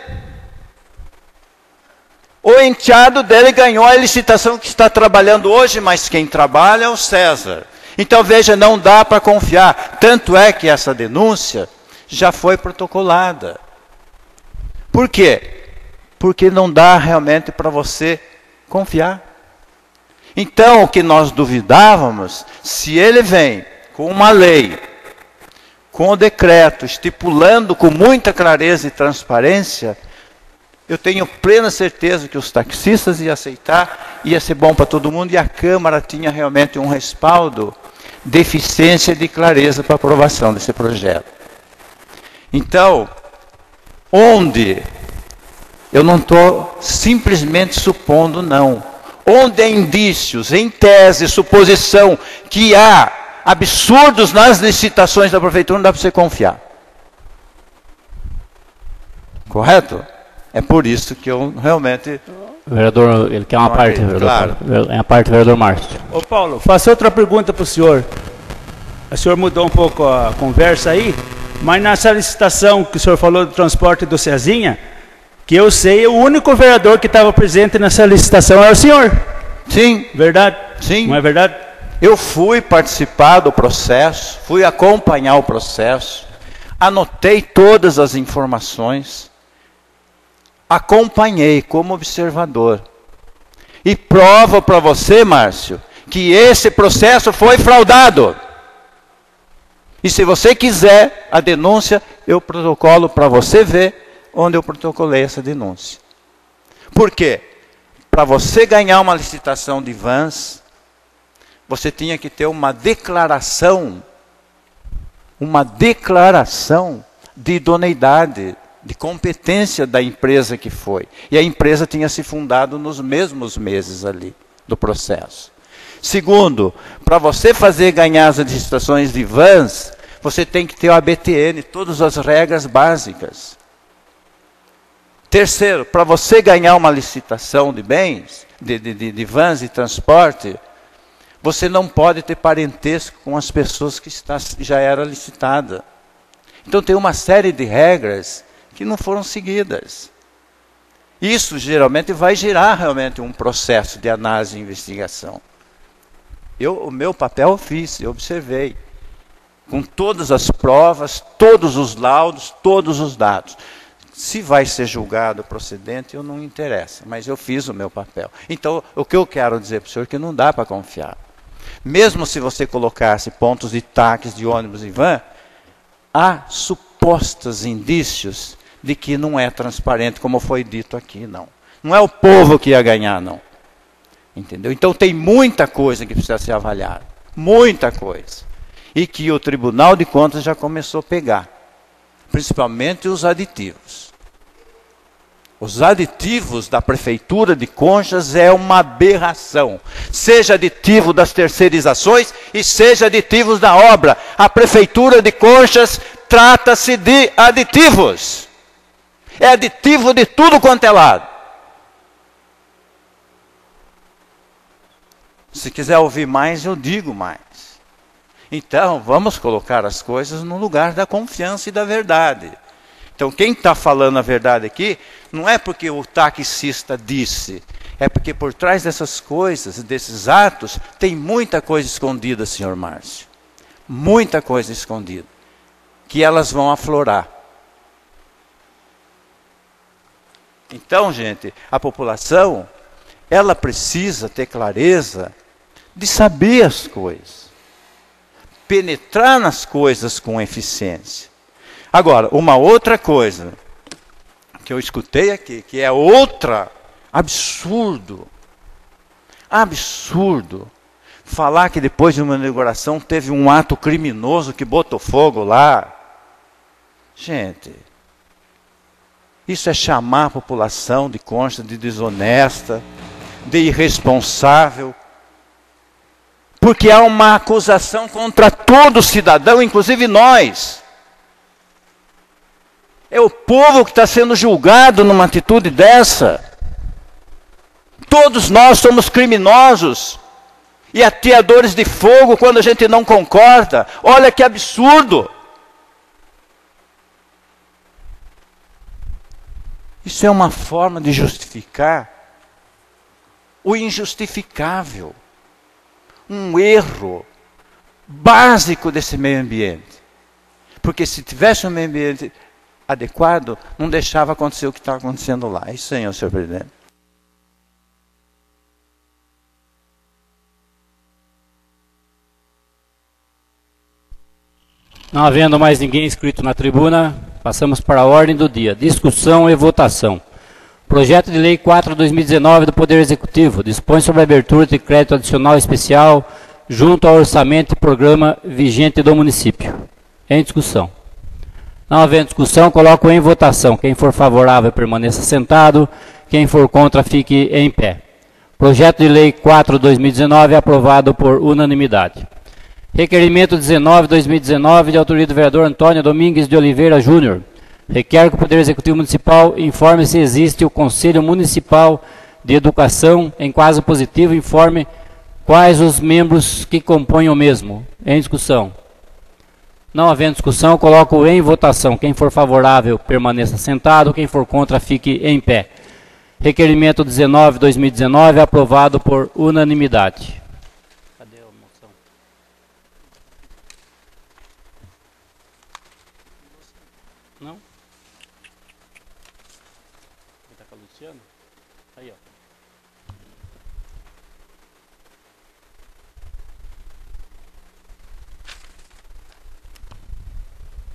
O enteado dele ganhou a licitação que está trabalhando hoje, mas quem trabalha é o César. Então veja, não dá para confiar. Tanto é que essa denúncia já foi protocolada. Por quê? Porque não dá realmente para você confiar. Então o que nós duvidávamos, se ele vem com uma lei, com o decreto, estipulando com muita clareza e transparência, eu tenho plena certeza que os taxistas iam aceitar, ia ser bom para todo mundo, e a Câmara tinha realmente um respaldo de eficiência e de clareza para a aprovação desse projeto. Então, onde, eu não estou simplesmente supondo, não, onde há indícios, em tese, suposição, que há absurdos nas licitações da prefeitura, não dá para você confiar. Correto? É por isso que eu realmente Vereador, ele quer uma parte, vereador. Claro. É a parte do vereador Márcio. Ô Paulo, faço outra pergunta para o senhor. O senhor mudou um pouco a conversa aí, mas nessa licitação que o senhor falou do transporte do Cezinha, que eu sei, o único vereador que estava presente nessa licitação era o senhor. Sim. Verdade? Sim. Não é verdade? Eu fui participar do processo, fui acompanhar o processo, anotei todas as informações, acompanhei como observador. E provo para você, Márcio, que esse processo foi fraudado. E se você quiser a denúncia, eu protocolo para você ver onde eu protocolei essa denúncia. Por quê? Para você ganhar uma licitação de vans, você tinha que ter uma declaração de idoneidade, de competência da empresa que foi. E a empresa tinha se fundado nos mesmos meses ali do processo. Segundo, para você ganhar as licitações de vans, você tem que ter o ABTN, todas as regras básicas. Terceiro, para você ganhar uma licitação de bens, de vans e transporte, você não pode ter parentesco com as pessoas que já era licitada. Então tem uma série de regras que não foram seguidas. Isso geralmente vai gerar realmente um processo de análise e investigação. O meu papel eu fiz, eu observei. Com todas as provas, todos os laudos, todos os dados. Se vai ser julgado procedente, eu não me interessa, mas eu fiz o meu papel. Então, o que eu quero dizer para o senhor é que não dá para confiar. Mesmo se você colocasse pontos de táxis, de ônibus e van, há supostos indícios de que não é transparente, como foi dito aqui, não. Não é o povo que ia ganhar, não. Entendeu? Então tem muita coisa que precisa ser avaliada. Muita coisa. E que o Tribunal de Contas já começou a pegar. Principalmente os aditivos. Os aditivos da Prefeitura de Conchas é uma aberração. Seja aditivo das terceirizações e seja aditivos da obra. A Prefeitura de Conchas trata-se de aditivos. É aditivo de tudo quanto é lado. Se quiser ouvir mais, eu digo mais. Então, vamos colocar as coisas no lugar da confiança e da verdade. Então, quem está falando a verdade aqui, não é porque o taxista disse, é porque por trás dessas coisas, desses atos, tem muita coisa escondida, senhor Márcio. Muita coisa escondida. Que elas vão aflorar. Então, gente, a população, ela precisa ter clareza de saber as coisas. Penetrar nas coisas com eficiência. Agora, uma outra coisa que eu escutei aqui, que é outra absurdo. Absurdo. Falar que depois de uma inauguração teve um ato criminoso que botou fogo lá. Gente, isso é chamar a população de Conchas de desonesta, de irresponsável. Porque há uma acusação contra todo cidadão, inclusive nós. É o povo que está sendo julgado numa atitude dessa. Todos nós somos criminosos e ateadores de fogo quando a gente não concorda. Olha que absurdo. Isso é uma forma de justificar o injustificável. Um erro básico desse meio ambiente. Porque se tivesse um meio ambiente adequado, não deixava acontecer o que está acontecendo lá. É isso aí, senhor presidente. Não havendo mais ninguém inscrito na tribuna, passamos para a ordem do dia. Discussão e votação. Projeto de Lei 4/2019 do Poder Executivo dispõe sobre a abertura de crédito adicional especial junto ao orçamento e programa vigente do município. Em discussão. Não havendo discussão, coloco em votação. Quem for favorável, permaneça sentado. Quem for contra, fique em pé. Projeto de Lei 4/2019 aprovado por unanimidade. Requerimento 19/2019 de autoria do vereador Antônio Domingues de Oliveira Júnior. Requer que o Poder Executivo Municipal informe se existe o Conselho Municipal de Educação, em caso positivo, informe quais os membros que compõem o mesmo. Em discussão. Não havendo discussão, coloco em votação. Quem for favorável, permaneça sentado. Quem for contra, fique em pé. Requerimento 19/2019, aprovado por unanimidade. Cadê a moção? Não? Está com a Luciana? Aí, ó.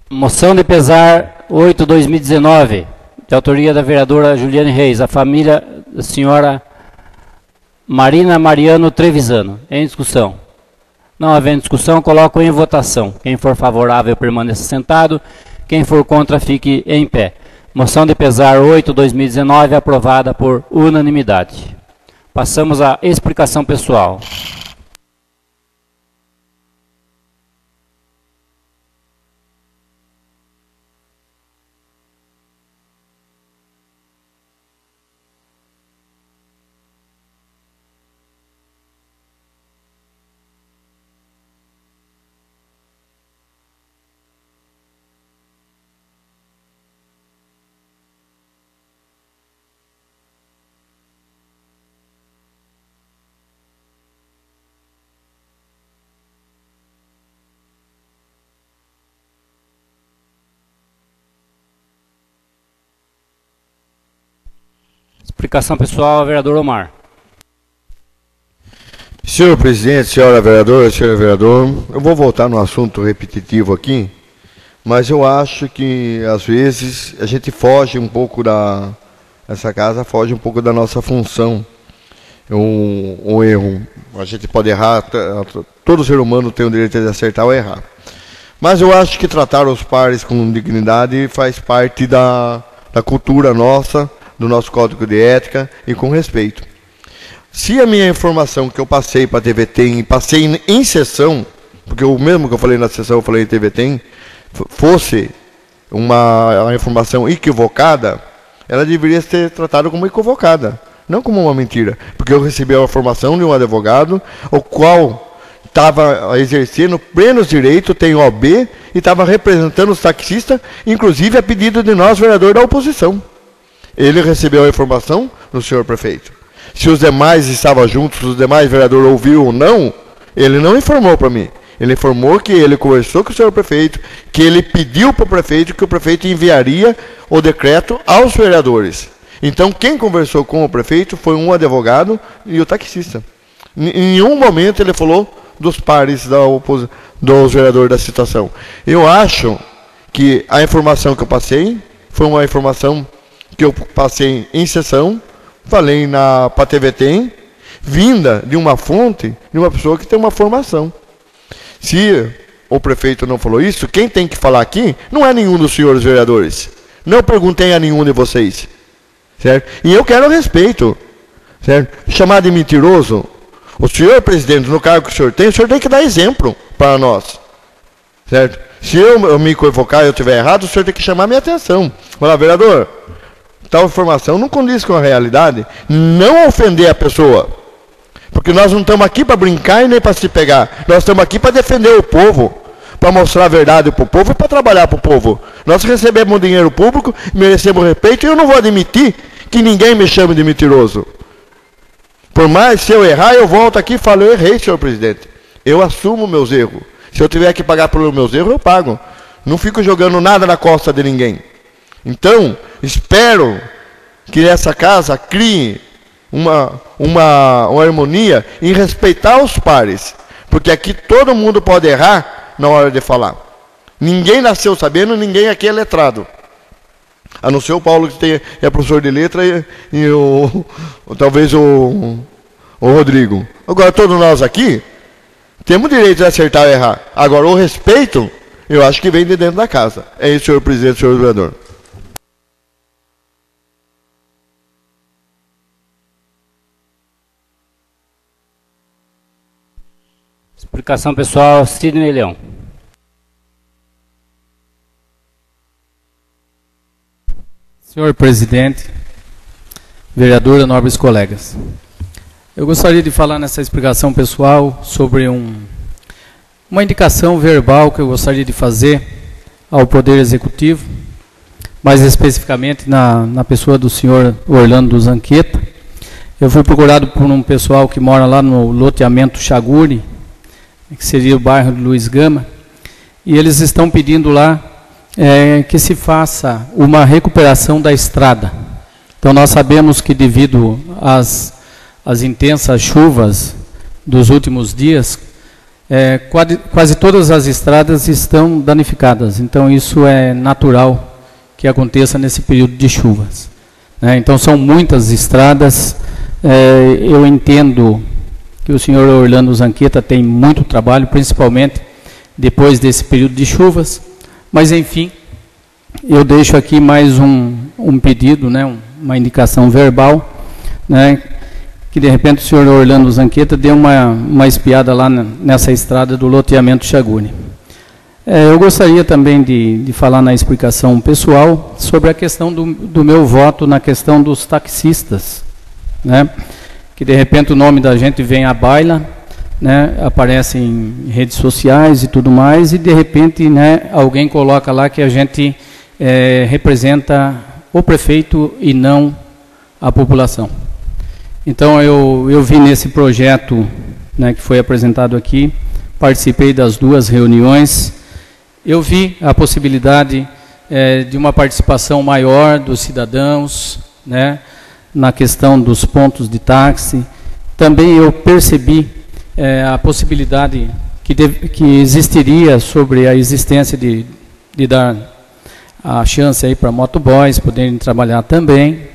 Moção de pesar 8/2019, de autoria da vereadora Juliane Reis, a família da senhora Marina Mariano Trevisano. Em discussão. Não havendo discussão, coloco em votação. Quem for favorável, permaneça sentado. Quem for contra, fique em pé. Moção de pesar 8/2019, aprovada por unanimidade. Passamos à explicação pessoal. Explicação pessoal, vereador Omar. Senhor presidente, senhora vereadora, senhor vereador, eu vou voltar no assunto repetitivo aqui, mas eu acho que às vezes a gente foge um pouco essa casa foge um pouco da nossa função. Um erro, a gente pode errar, todo ser humano tem o direito de acertar ou errar. Mas eu acho que tratar os pares com dignidade faz parte da cultura nossa, do nosso código de ética e com respeito. Se a minha informação que eu passei para a TVTEM, passei em sessão, porque o mesmo que eu falei na sessão, eu falei em TVTEM, fosse uma informação equivocada, ela deveria ser tratada como equivocada, não como uma mentira. Porque eu recebi a informação de um advogado, o qual estava exercendo plenos direitos, tem OAB, e estava representando os taxistas, inclusive a pedido de nós, vereador da oposição. Ele recebeu a informação do senhor prefeito. Se os demais estavam juntos, se os demais vereadores ouviram ou não, ele não informou para mim. Ele informou que ele conversou com o senhor prefeito, que ele pediu para o prefeito que o prefeito enviaria o decreto aos vereadores. Então, quem conversou com o prefeito foi um advogado e o taxista. Em nenhum momento ele falou dos pares dos vereadores da situação. Eu acho que a informação que eu passei foi uma informação que eu passei em sessão, falei para a TVTEM, vinda de uma fonte, de uma pessoa que tem uma formação. Se o prefeito não falou isso, quem tem que falar aqui não é nenhum dos senhores vereadores. Não perguntei a nenhum de vocês. Certo? E eu quero respeito. Certo? Chamar de mentiroso, o senhor presidente, no cargo que o senhor tem que dar exemplo para nós. Certo? Se eu me equivocar e eu estiver errado, o senhor tem que chamar minha atenção. Falar, vereador, tal informação não condiz com a realidade, não ofender a pessoa. Porque nós não estamos aqui para brincar e nem para se pegar. Nós estamos aqui para defender o povo, para mostrar a verdade para o povo e para trabalhar para o povo. Nós recebemos dinheiro público, merecemos respeito, e eu não vou admitir que ninguém me chame de mentiroso. Por mais, se eu errar, eu volto aqui e falo, eu errei, senhor presidente. Eu assumo meus erros. Se eu tiver que pagar pelos meus erros, eu pago. Não fico jogando nada na costa de ninguém. Então, espero que essa casa crie uma harmonia em respeitar os pares. Porque aqui todo mundo pode errar na hora de falar. Ninguém nasceu sabendo, ninguém aqui é letrado. A não ser o Paulo, que é professor de letra, e talvez o Rodrigo. Agora, todos nós aqui temos direito de acertar ou errar. Agora, o respeito, eu acho que vem de dentro da casa. É isso, senhor presidente, senhor vereador. Explicação pessoal, Sidney Leão. Senhor presidente, vereadora, nobres colegas. Eu gostaria de falar nessa explicação pessoal sobre uma indicação verbal que eu gostaria de fazer ao Poder Executivo, mais especificamente na pessoa do senhor Orlando Zanqueta. Eu fui procurado por um pessoal que mora lá no loteamento Chaguri, que seria o bairro de Luiz Gama, e eles estão pedindo lá que se faça uma recuperação da estrada. Então nós sabemos que devido às intensas chuvas dos últimos dias, quase todas as estradas estão danificadas. Então isso é natural que aconteça nesse período de chuvas. Então são muitas estradas. Eu entendo que o senhor Orlando Zanqueta tem muito trabalho, principalmente depois desse período de chuvas. Mas enfim, eu deixo aqui mais um pedido, uma indicação verbal, que de repente o senhor Orlando Zanqueta dê uma espiada lá nessa estrada do loteamento Chaguri. Eu gostaria também de falar na explicação pessoal sobre a questão do meu voto na questão dos taxistas, que de repente o nome da gente vem à baila, aparece em redes sociais e tudo mais, e de repente alguém coloca lá que a gente representa o prefeito e não a população. Então eu vi nesse projeto que foi apresentado aqui, participei das 2 reuniões, eu vi a possibilidade de uma participação maior dos cidadãos, na questão dos pontos de táxi. Também eu percebi a possibilidade que existiria sobre a existência de dar a chance aí para motoboys poderem trabalhar também.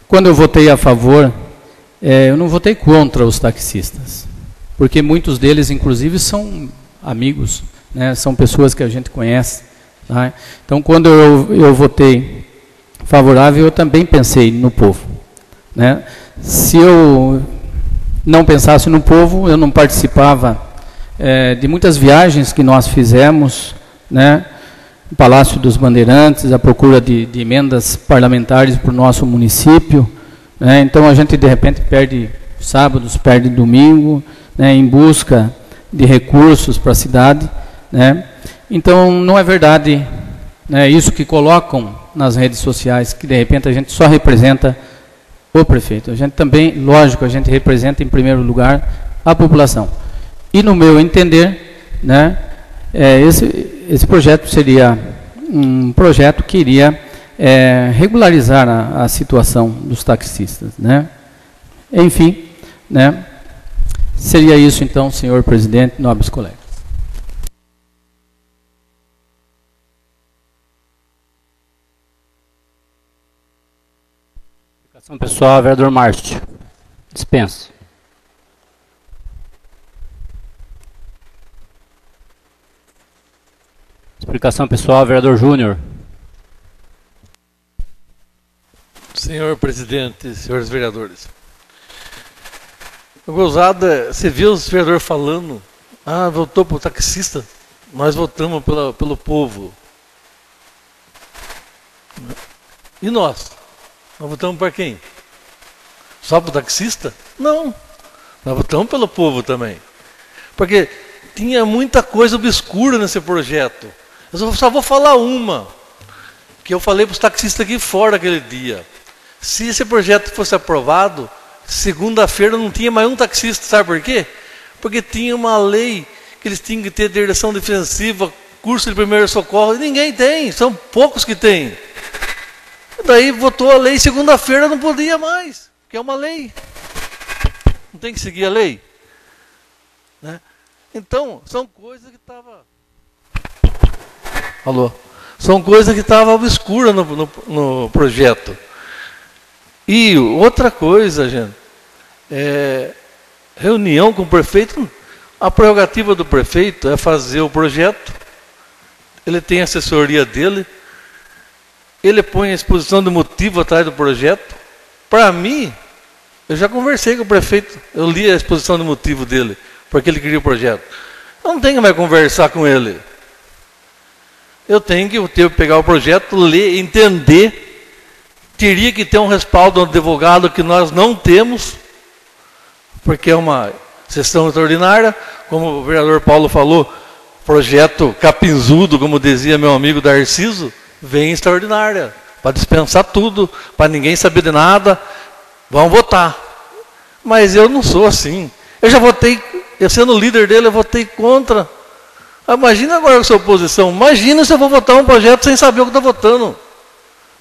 Quando eu votei a favor, eu não votei contra os taxistas, porque muitos deles, inclusive, são amigos, são pessoas que a gente conhece. Então, quando eu votei favorável, eu também pensei no povo. Se eu não pensasse no povo, eu não participava de muitas viagens que nós fizemos, no Palácio dos Bandeirantes, à procura de emendas parlamentares para o nosso município. Então a gente de repente perde sábados, perde domingo, em busca de recursos para a cidade. Então não é verdade isso que colocam nas redes sociais, que de repente a gente só representa o prefeito. A gente também, lógico, a gente representa em primeiro lugar a população. E no meu entender, esse projeto seria um projeto que iria regularizar a situação dos taxistas. Enfim, seria isso então, senhor presidente, nobres colegas. Explicação pessoal, vereador Márcio. Dispensa. Explicação pessoal, vereador Júnior. Senhor presidente, senhores vereadores. Gozada, você viu os vereadores falando, votou para o taxista, nós votamos pelo povo. E nós? Nós votamos para quem? Só para o taxista? Não. Nós votamos pelo povo também. Porque tinha muita coisa obscura nesse projeto. Eu só vou falar uma, que eu falei para os taxistas aqui fora aquele dia. Se esse projeto fosse aprovado, segunda-feira não tinha mais um taxista, sabe por quê? Porque tinha uma lei que eles tinham que ter direção defensiva, curso de primeiro socorro, e ninguém tem, são poucos que têm. Daí votou a lei, segunda-feira não podia mais, porque é uma lei. Não tem que seguir a lei? Então, são coisas que estavam... Alô? São coisas que estavam obscuras no projeto. E outra coisa, gente, reunião com o prefeito, a prerrogativa do prefeito é fazer o projeto, ele tem a assessoria dele, ele põe a exposição de motivo atrás do projeto. Para mim, eu já conversei com o prefeito, eu li a exposição de motivo dele, porque ele queria o projeto. Eu não tenho mais conversar com ele. Eu tenho que pegar o projeto, ler, entender teria que ter um respaldo do advogado que nós não temos, porque é uma sessão extraordinária, como o vereador Paulo falou, projeto capinzudo, como dizia meu amigo Darciso, vem extraordinária, para dispensar tudo, para ninguém saber de nada, vão votar. Mas eu não sou assim. Eu já votei, eu sendo líder dele, eu votei contra. Imagina agora com a sua oposição, imagina se eu vou votar um projeto sem saber o que estou votando.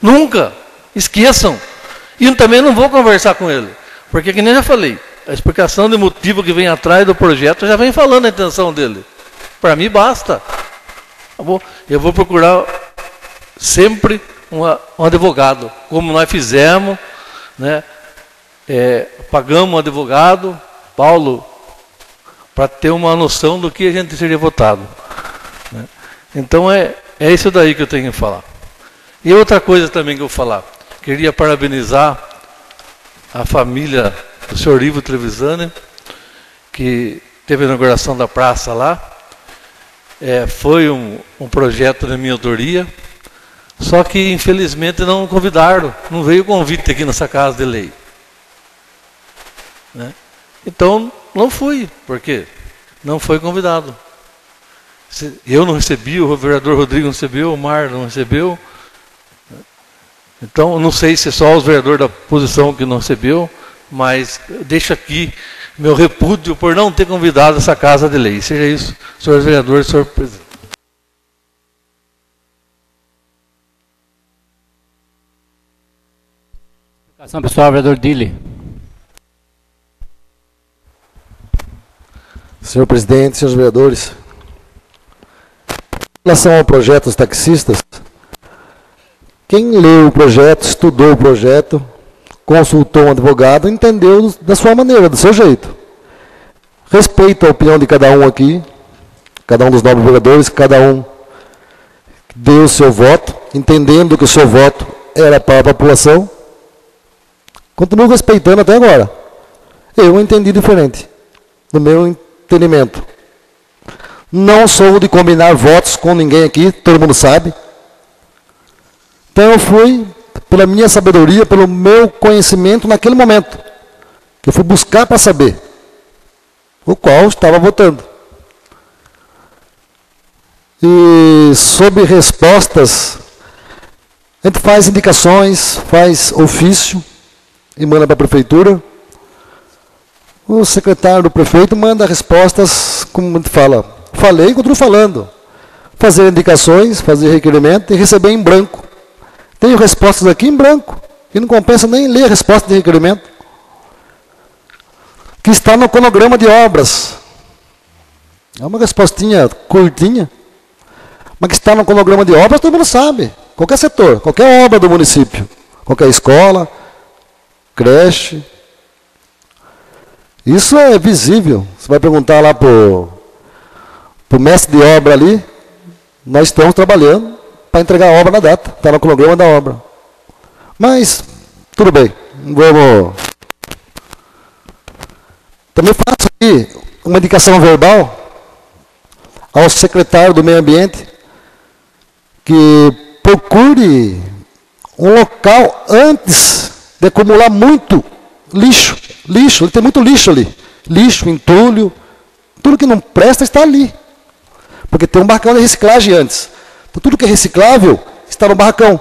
Nunca. Esqueçam. E também não vou conversar com ele. Porque, que nem eu já falei, a explicação de motivo que vem atrás do projeto já vem falando a intenção dele. Para mim, basta. Tá bom? Eu vou procurar sempre um advogado, como nós fizemos, né? Pagamos um advogado, Paulo, para ter uma noção do que a gente seria votado. Né? Então, é isso daí que eu tenho que falar. E outra coisa também que eu vou falar. Queria parabenizar a família do senhor Ivo Trevisani, que teve a inauguração da praça lá. Foi um projeto da minha autoria, só que infelizmente não convidaram, não veio convite aqui nessa casa de lei. Né? Então não fui, porque não foi convidado. Eu não recebi, o vereador Rodrigo não recebeu, o Mar não recebeu. Então, não sei se só os vereadores da oposição que não recebeu, mas deixo aqui meu repúdio por não ter convidado essa casa de lei. Seja isso, senhores vereadores, senhor presidente. Explicação pessoal, vereador Dili. Senhor presidente, senhores vereadores, em relação ao projeto dos taxistas, quem leu o projeto, estudou o projeto, consultou um advogado, entendeu da sua maneira, do seu jeito. Respeito a opinião de cada um aqui, cada um dos 9 vereadores, cada um deu o seu voto, entendendo que o seu voto era para a população. Continuo respeitando até agora. Eu entendi diferente, no meu entendimento. Não sou de combinar votos com ninguém aqui, todo mundo sabe. Então eu fui, pela minha sabedoria, pelo meu conhecimento naquele momento, que eu fui buscar para saber o qual estava votando. E sobre respostas, a gente faz indicações, faz ofício e manda para a prefeitura. O secretário do prefeito manda respostas, como a gente fala, falei e continuo falando. Fazer indicações, fazer requerimento e receber em branco. Tenho respostas aqui em branco, e não compensa nem ler a resposta de requerimento, que está no cronograma de obras. É uma respostinha curtinha, mas que está no cronograma de obras, todo mundo sabe. Qualquer setor, qualquer obra do município, qualquer escola, creche. Isso é visível. Você vai perguntar lá para o mestre de obra ali, nós estamos trabalhando para entregar a obra na data, está no cronograma da obra. Mas, tudo bem, vamos... Também faço aqui uma indicação verbal ao secretário do Meio Ambiente, que procure um local antes de acumular muito lixo. Ele tem muito lixo ali. Lixo, entulho, tudo que não presta está ali. Porque tem um barracão de reciclagem antes. Então, tudo que é reciclável está no barracão.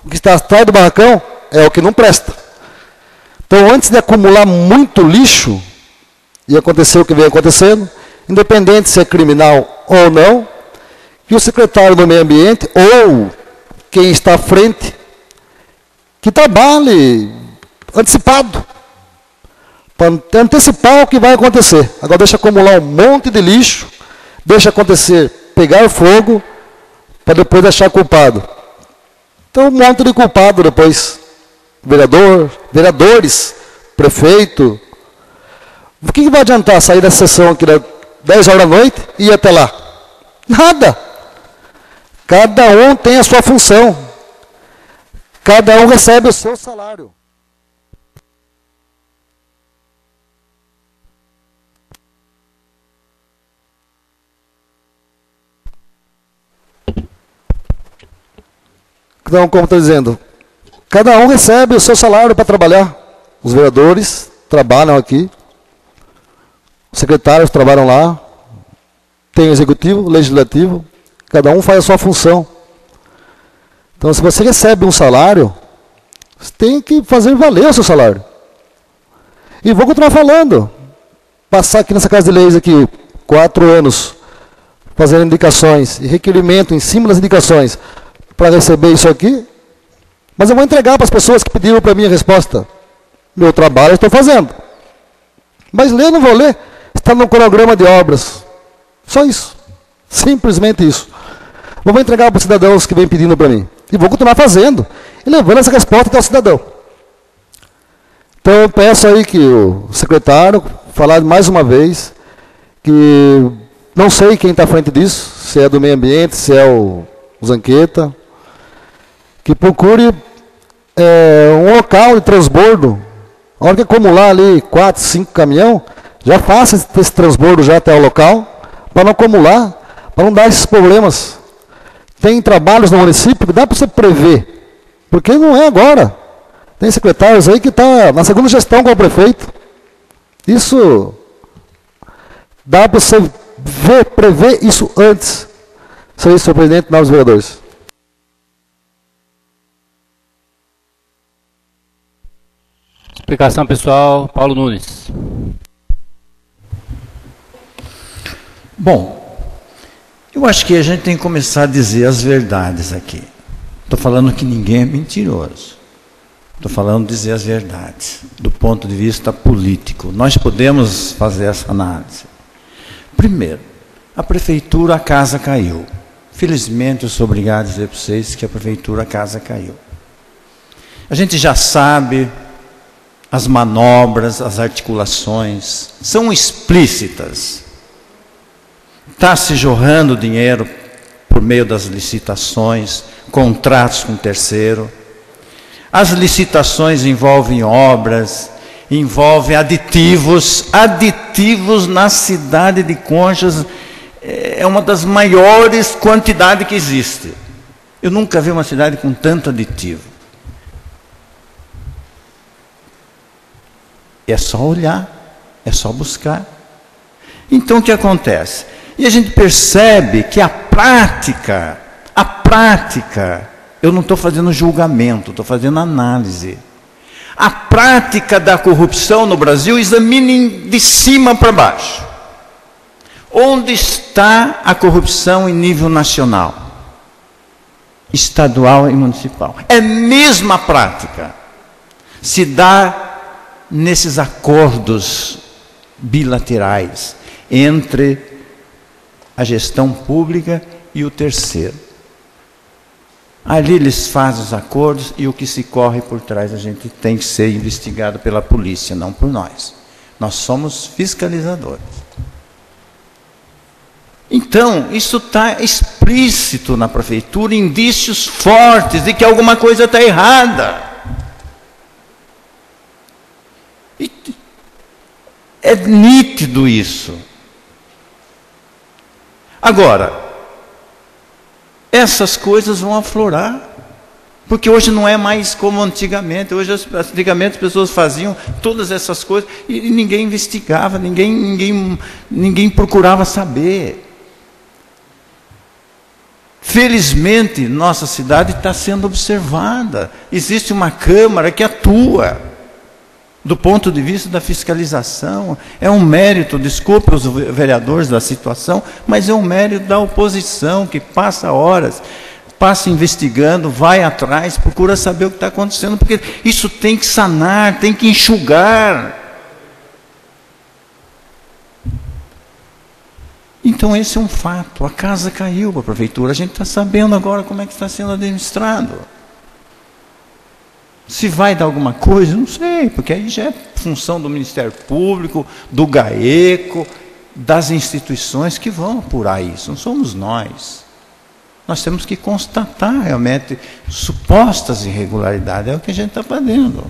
O que está atrás do barracão é o que não presta. Então, antes de acumular muito lixo, e acontecer o que vem acontecendo, independente se é criminal ou não, que o secretário do Meio Ambiente, ou quem está à frente, que trabalhe antecipado, para antecipar o que vai acontecer. Agora deixa acumular um monte de lixo, deixa acontecer, pegar fogo, para depois achar culpado. Então, um monte de culpado depois. Vereadores, prefeito. O que vai adiantar sair da sessão aqui das 10 horas da noite e ir até lá? Nada. Cada um tem a sua função. Cada um recebe o seu salário. Então, como estou dizendo, Cada um recebe o seu salário para trabalhar. Os vereadores trabalham aqui, os secretários trabalham lá, tem o executivo, o legislativo, cada um faz a sua função. Então, se você recebe um salário, você tem que fazer valer o seu salário. E vou continuar falando. Passar aqui nessa Casa de Leis aqui, 4 anos, fazendo indicações e requerimento em cima das indicações para receber isso aqui, mas eu vou entregar para as pessoas que pediram para mim a resposta. Meu trabalho eu estou fazendo. Mas ler eu não vou ler. Está no cronograma de obras. Só isso. Simplesmente isso. Eu vou entregar para os cidadãos que vêm pedindo para mim. E vou continuar fazendo. E levando essa resposta até o cidadão. Então eu peço aí que o secretário falar mais uma vez que não sei quem está à frente disso, se é do meio ambiente, se é o Zanqueta, que procure um local de transbordo. A hora que acumular ali 4, 5 caminhão, já faça esse transbordo já até o local, para não acumular, para não dar esses problemas. Tem trabalhos no município que dá para você prever, porque não é agora. Tem secretários aí que estão na segunda gestão com o prefeito. Isso dá para você prever isso antes. Isso aí, senhor presidente, novos vereadores. Explicação pessoal, Paulo Nunes. Bom, eu acho que a gente tem que começar a dizer as verdades aqui. Estou falando que ninguém é mentiroso. Estou falando de dizer as verdades, do ponto de vista político. Nós podemos fazer essa análise. Primeiro, a prefeitura, a casa caiu. Felizmente, eu sou obrigado a dizer para vocês que a prefeitura, a casa caiu. A gente já sabe, as manobras, as articulações são explícitas. Está se jorrando dinheiro por meio das licitações, contratos com terceiro. As licitações envolvem obras, envolvem aditivos. Aditivos na cidade de Conchas é uma das maiores quantidades que existe. Eu nunca vi uma cidade com tanto aditivo. É só olhar, é só buscar. Então o que acontece? E a gente percebe que a prática, eu não estou fazendo julgamento, estou fazendo análise. A prática da corrupção no Brasil, examine de cima para baixo. Onde está a corrupção em nível nacional, estadual e municipal? É a mesma prática. Se dá nesses acordos bilaterais entre a gestão pública e o terceiro. Ali eles fazem os acordos e o que se corre por trás a gente tem que ser investigado pela polícia, não por nós. Nós somos fiscalizadores. Então, isso está explícito na prefeitura, indícios fortes de que alguma coisa está errada. E é nítido isso. Agora, essas coisas vão aflorar, porque hoje não é mais como antigamente. Antigamente as pessoas faziam todas essas coisas e ninguém investigava, ninguém procurava saber. Felizmente, nossa cidade está sendo observada. Existe uma Câmara que atua do ponto de vista da fiscalização. É um mérito, desculpe os vereadores da situação, mas é um mérito da oposição, que passa horas, passa investigando, vai atrás, procura saber o que está acontecendo, porque isso tem que sanar, tem que enxugar. Então esse é um fato, a casa caiu para a prefeitura, a gente está sabendo agora como é que está sendo administrado. Se vai dar alguma coisa, não sei, porque aí já é função do Ministério Público, do GAECO, das instituições que vão apurar isso, não somos nós. Nós temos que constatar realmente supostas irregularidades, é o que a gente está fazendo.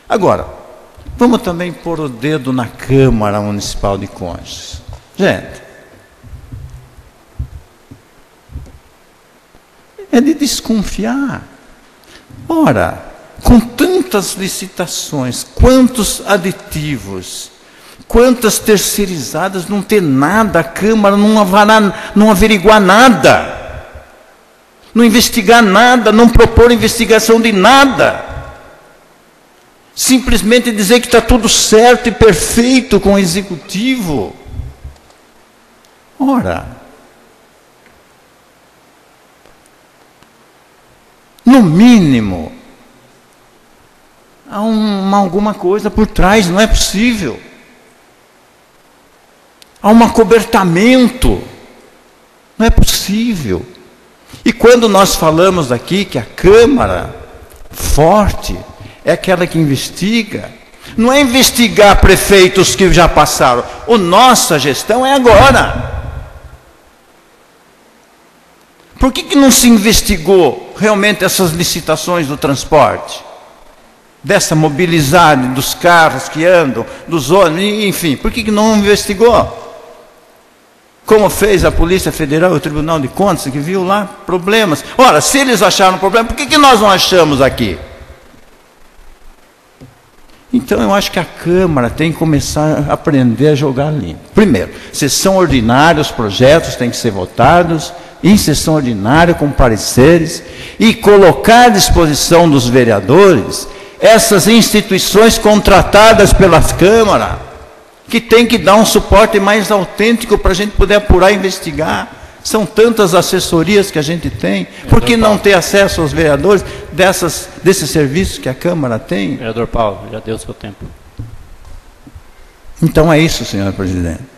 Agora, vamos também pôr o dedo na Câmara Municipal de Conchas. Gente, é de desconfiar. Ora, com tantas licitações, quantos aditivos, quantas terceirizadas, não ter nada, a Câmara não averiguar nada, não investigar nada, não propor investigação de nada, simplesmente dizer que está tudo certo e perfeito com o Executivo. Ora, no mínimo, há alguma coisa por trás, não é possível. Há um acobertamento, não é possível. E quando nós falamos aqui que a Câmara forte é aquela que investiga, não é investigar prefeitos que já passaram, a nossa gestão é agora. Por que não se investigou realmente essas licitações do transporte? Dessa mobilidade dos carros que andam, dos ônibus, enfim, por que não investigou? Como fez a Polícia Federal e o Tribunal de Contas, que viu lá problemas. Ora, se eles acharam problema, por que nós não achamos aqui? Então eu acho que a Câmara tem que começar a aprender a jogar limpo. Primeiro, sessão ordinária, os projetos têm que ser votados em sessão ordinária com pareceres e colocar à disposição dos vereadores essas instituições contratadas pelas câmaras, que tem que dar um suporte mais autêntico para a gente poder apurar e investigar. São tantas assessorias que a gente tem, por que não ter acesso aos vereadores desses serviços que a Câmara tem? Vereador Paulo, já deu o seu tempo. Então é isso, senhor presidente.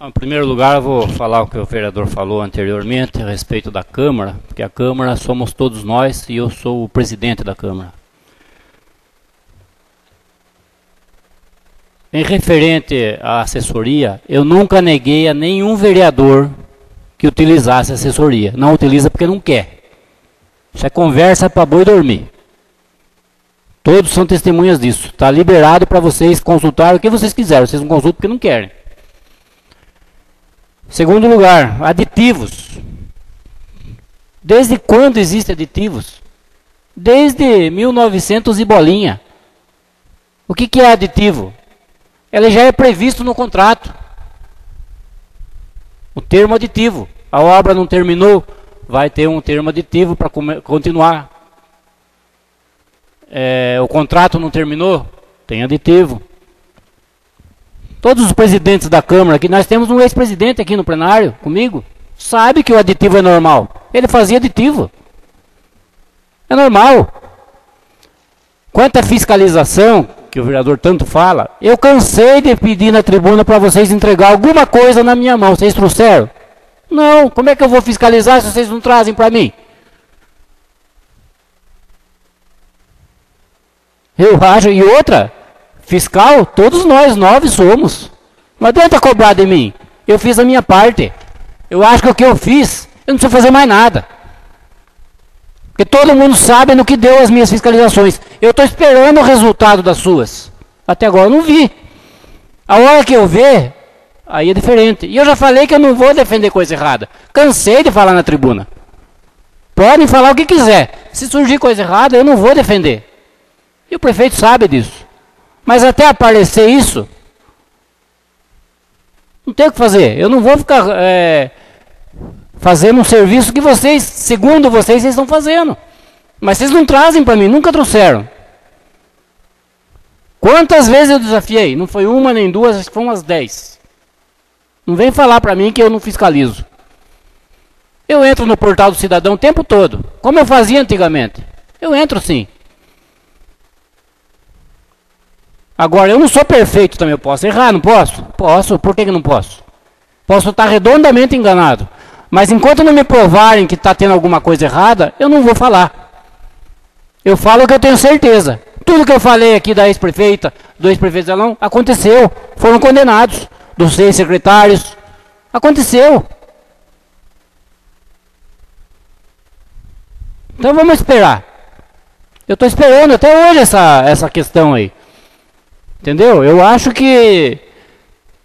Em primeiro lugar, eu vou falar o que o vereador falou anteriormente a respeito da Câmara, porque a Câmara somos todos nós e eu sou o presidente da Câmara. Em referente à assessoria, eu nunca neguei a nenhum vereador que utilizasse assessoria. Não utiliza porque não quer. Isso é conversa para boi dormir. Todos são testemunhas disso. Está liberado para vocês consultar o que vocês quiserem. Vocês não consultam porque não querem. Segundo lugar, aditivos. Desde quando existem aditivos? Desde 1900 e bolinha. O que é aditivo? Ele já é previsto no contrato. O termo aditivo. A obra não terminou, vai ter um termo aditivo para continuar. O contrato não terminou, tem aditivo. Todos os presidentes da Câmara, que nós temos um ex-presidente aqui no plenário, comigo, sabe que o aditivo é normal. Ele fazia aditivo. É normal. Quanto à fiscalização, que o vereador tanto fala, eu cansei de pedir na tribuna para vocês entregar alguma coisa na minha mão. Vocês trouxeram? Não. Como é que eu vou fiscalizar se vocês não trazem para mim? Eu acho. E outra... Fiscal, todos nós 9 somos. Não adianta cobrar de mim. Eu fiz a minha parte. Eu acho que o que eu fiz, eu não preciso fazer mais nada. Porque todo mundo sabe no que deu as minhas fiscalizações. Eu estou esperando o resultado das suas. Até agora eu não vi. A hora que eu ver, aí é diferente. E eu já falei que eu não vou defender coisa errada. Cansei de falar na tribuna. Podem falar o que quiser. Se surgir coisa errada, eu não vou defender. E o prefeito sabe disso. Mas até aparecer isso, não tem o que fazer. Eu não vou ficar fazendo um serviço que vocês, segundo vocês estão fazendo. Mas vocês não trazem para mim, nunca trouxeram. Quantas vezes eu desafiei? Não foi uma nem duas, acho que foram umas 10. Não vem falar para mim que eu não fiscalizo. Eu entro no portal do cidadão o tempo todo, como eu fazia antigamente. Eu entro sim. Agora, eu não sou perfeito também, eu posso errar, não posso? Posso, por que não posso? Posso estar redondamente enganado. Mas enquanto não me provarem que está tendo alguma coisa errada, eu não vou falar. Eu falo o que eu tenho certeza. Tudo que eu falei aqui da ex-prefeita, do ex-prefeito Zelão, aconteceu. Foram condenados, dos 6 secretários. Aconteceu. Então vamos esperar. Eu estou esperando até hoje essa questão aí. Entendeu? Eu acho que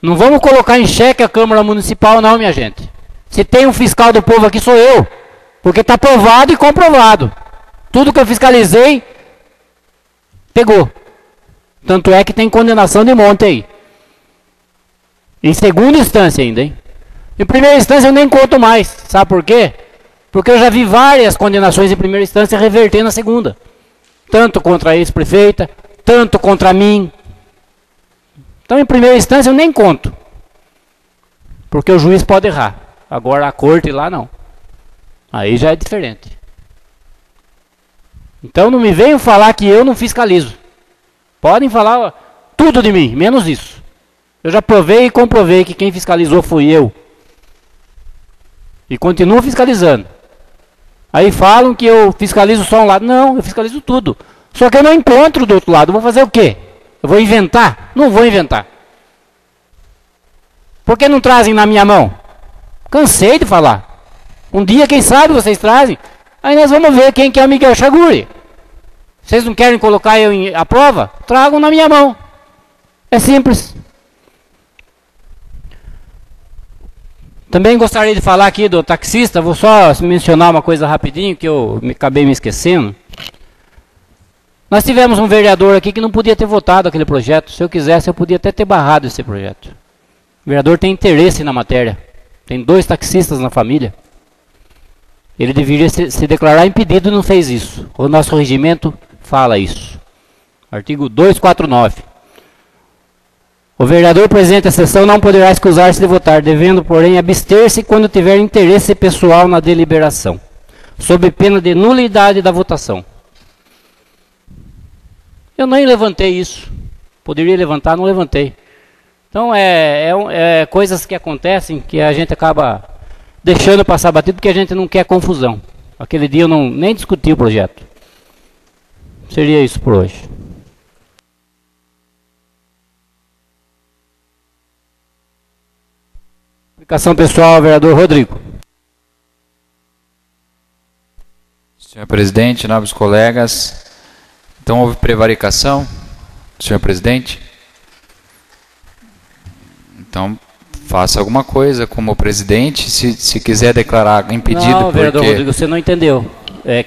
não vamos colocar em xeque a Câmara Municipal, não, minha gente. Se tem um fiscal do povo aqui, sou eu. Porque está provado e comprovado. Tudo que eu fiscalizei, pegou. Tanto é que tem condenação de monte aí. Em segunda instância ainda, hein? Em primeira instância eu nem conto mais. Sabe por quê? Porque eu já vi várias condenações em primeira instância reverter na segunda. Tanto contra a ex-prefeita, tanto contra mim. Então em primeira instância eu nem conto. Porque o juiz pode errar. Agora a corte lá não. Aí já é diferente. Então não me venham falar que eu não fiscalizo. Podem falar tudo de mim, menos isso. Eu já provei e comprovei que quem fiscalizou fui eu. E continuo fiscalizando. Aí falam que eu fiscalizo só um lado. Não, eu fiscalizo tudo. Só que eu não encontro do outro lado. Vou fazer o quê? Eu vou inventar? Não vou inventar. Por que não trazem na minha mão? Cansei de falar. Um dia, quem sabe, vocês trazem. Aí nós vamos ver quem que é o Miguel Chaguri. Vocês não querem colocar eu à prova? Tragam na minha mão. É simples. Também gostaria de falar aqui do taxista. Vou só mencionar uma coisa rapidinho que eu acabei me esquecendo. Nós tivemos um vereador aqui que não podia ter votado aquele projeto. Se eu quisesse, eu podia até ter barrado esse projeto. O vereador tem interesse na matéria. Tem 2 taxistas na família. Ele deveria se declarar impedido e não fez isso. O nosso regimento fala isso. Artigo 249. O vereador presente à sessão não poderá escusar-se de votar, devendo, porém, abster-se quando tiver interesse pessoal na deliberação, sob pena de nulidade da votação. Eu nem levantei isso. Poderia levantar, não levantei. Então, é coisas que acontecem que a gente acaba deixando passar batido porque a gente não quer confusão. Aquele dia eu nem discuti o projeto. Seria isso por hoje. Explicação pessoal, vereador Rodrigo. Senhor presidente, nobres colegas, então houve prevaricação, senhor presidente? Então, faça alguma coisa como presidente, se quiser declarar impedido. Não, vereador Rodrigo, você não entendeu.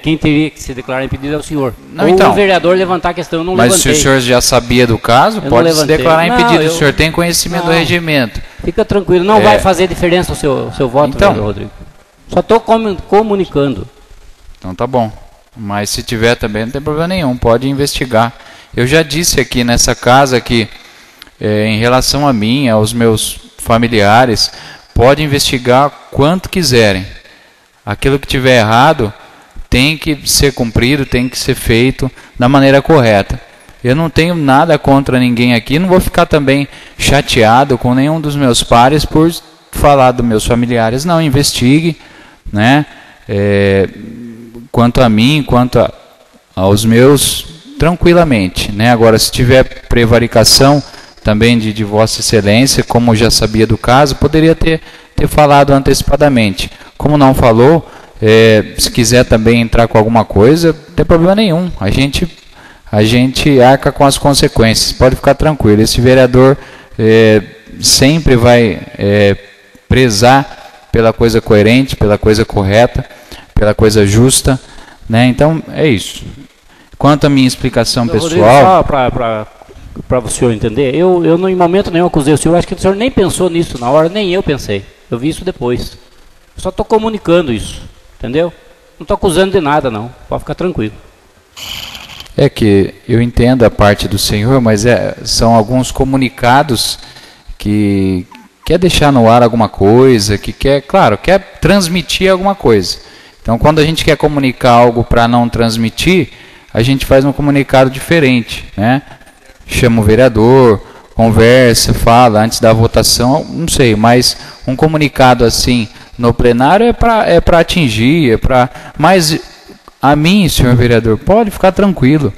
Quem teria que se declarar impedido é o senhor. Não, ou então, o vereador levantar a questão, eu não levantei. Mas se o senhor já sabia do caso, pode se declarar impedido. O senhor tem conhecimento do regimento. Fica tranquilo, não vai fazer diferença o seu voto, então, vereador Rodrigo. Só estou comunicando. Então tá bom. Mas se tiver também, não tem problema nenhum, pode investigar. Eu já disse aqui nessa casa que, em relação a mim, aos meus familiares, pode investigar quanto quiserem. Aquilo que tiver errado tem que ser cumprido, tem que ser feito da maneira correta. Eu não tenho nada contra ninguém aqui, não vou ficar também chateado com nenhum dos meus pares por falar dos meus familiares. Não, investigue, né? Quanto a mim, quanto aos meus, tranquilamente, né? Agora, se tiver prevaricação também de Vossa Excelência, como eu já sabia do caso, poderia ter falado antecipadamente. Como não falou, se quiser também entrar com alguma coisa, não tem problema nenhum. A gente arca com as consequências, pode ficar tranquilo. Esse vereador sempre vai prezar pela coisa coerente, pela coisa correta, pela coisa justa, né? Então, é isso. Quanto à minha explicação pessoal... Para o senhor entender, eu não, em momento nenhum acusei o senhor, acho que o senhor nem pensou nisso na hora, nem eu pensei. Eu vi isso depois. Eu só estou comunicando isso, entendeu? Não estou acusando de nada, não. Pode ficar tranquilo. É que eu entendo a parte do senhor, mas são alguns comunicados que quer deixar no ar alguma coisa, que quer transmitir alguma coisa. Então, quando a gente quer comunicar algo para não transmitir, a gente faz um comunicado diferente, né? Chama o vereador, conversa, fala antes da votação, não sei, mas um comunicado assim no plenário é para atingir, mas a mim, senhor vereador, pode ficar tranquilo.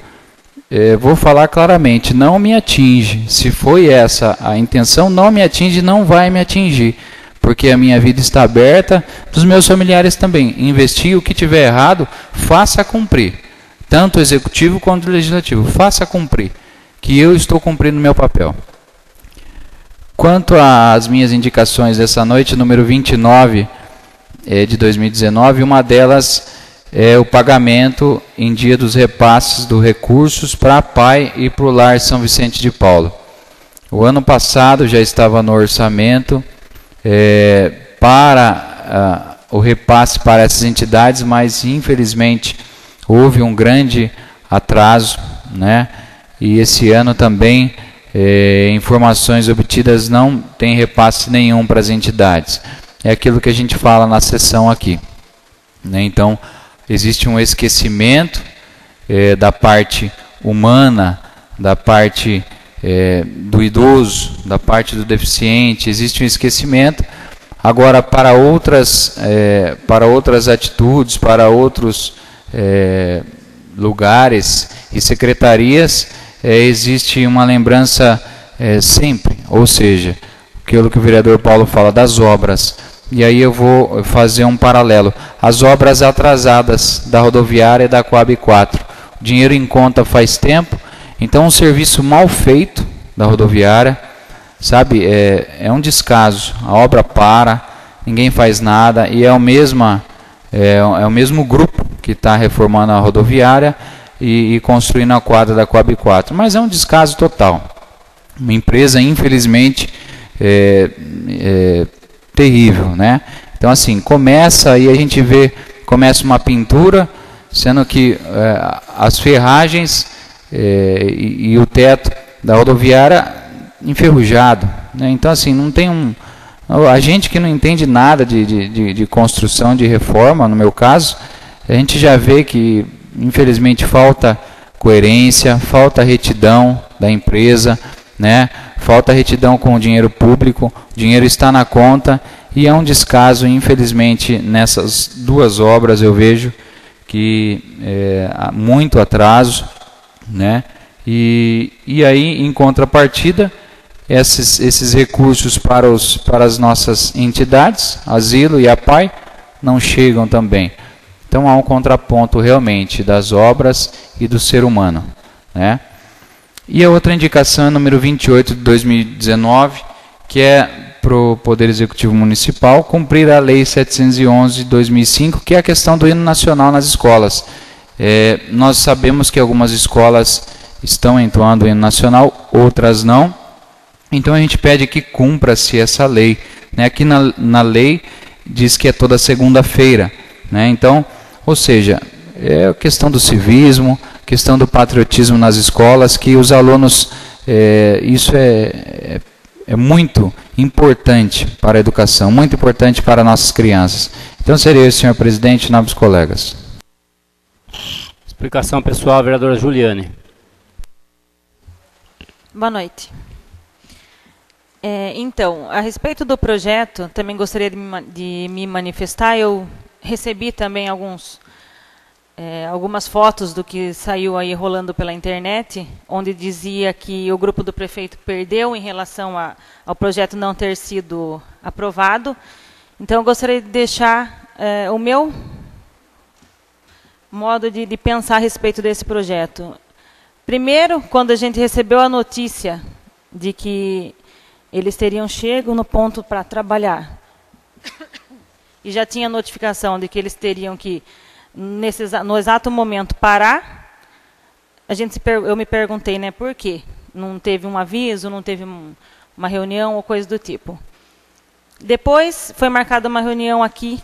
Vou falar claramente, não me atinge. Se foi essa a intenção, não me atinge, não vai me atingir, porque a minha vida está aberta, dos meus familiares também. Investigue o que tiver errado, faça cumprir, tanto o executivo quanto o legislativo, faça cumprir. que eu estou cumprindo meu papel. Quanto às minhas indicações dessa noite, número 29 de 2019, uma delas é o pagamento em dia dos repasses dos recursos para a PAI e para o Lar São Vicente de Paulo. O ano passado já estava no orçamento para o repasse para essas entidades, mas infelizmente houve um grande atraso, né? E esse ano também informações obtidas não tem repasse nenhum para as entidades. É aquilo que a gente fala na sessão aqui, né? Então existe um esquecimento da parte humana, da parte do idoso, da parte do deficiente, existe um esquecimento. Agora, para outras atitudes, para outros lugares e secretarias, existe uma lembrança sempre, ou seja, aquilo que o vereador Paulo fala das obras. E aí eu vou fazer um paralelo. As obras atrasadas da rodoviária e da Coab 4. Dinheiro em conta faz tempo, então um serviço mal feito da rodoviária, sabe, é um descaso. A obra para, ninguém faz nada, e é o mesmo grupo que está reformando a rodoviária e construindo a quadra da Coab 4. Mas é um descaso total. Uma empresa, infelizmente, terrível, né? Então, assim, começa e a gente vê, começa uma pintura, sendo que as ferragens e o teto da rodoviária enferrujado, né? Então, assim, não tem a gente que não entende nada de construção, de reforma, no meu caso, a gente já vê que, infelizmente, falta coerência, falta retidão da empresa, né? Falta retidão com o dinheiro público, o dinheiro está na conta e é um descaso, infelizmente, nessas duas obras eu vejo que há muito atraso, né? E aí, em contrapartida, esses recursos para as nossas entidades, asilo e a PAI, não chegam também. Então há um contraponto realmente das obras e do ser humano, né? E a outra indicação é número 28 de 2019, que é para o Poder Executivo Municipal cumprir a Lei 711 de 2005, que é a questão do hino nacional nas escolas. Nós sabemos que algumas escolas estão entoando o hino nacional, outras não. Então a gente pede que cumpra-se essa lei, né? Aqui na lei diz que é toda segunda-feira, né? Então, ou seja, é a questão do civismo, questão do patriotismo nas escolas, que os alunos, isso é muito importante para a educação, muito importante para nossas crianças. Então seria isso, senhor presidente, nobres colegas. Explicação pessoal, vereadora Juliane. Boa noite. Então, a respeito do projeto, também gostaria de me manifestar. Eu recebi também algumas fotos do que saiu aí rolando pela internet, onde dizia que o grupo do prefeito perdeu em relação ao projeto não ter sido aprovado. Então, eu gostaria de deixar o meu modo de pensar a respeito desse projeto. Primeiro, quando a gente recebeu a notícia de que eles teriam chego no ponto para trabalhar, e já tinha notificação de que eles teriam que, no exato momento, parar, eu me perguntei, né, por quê? Não teve um aviso, não teve uma reunião ou coisa do tipo. Depois foi marcada uma reunião aqui,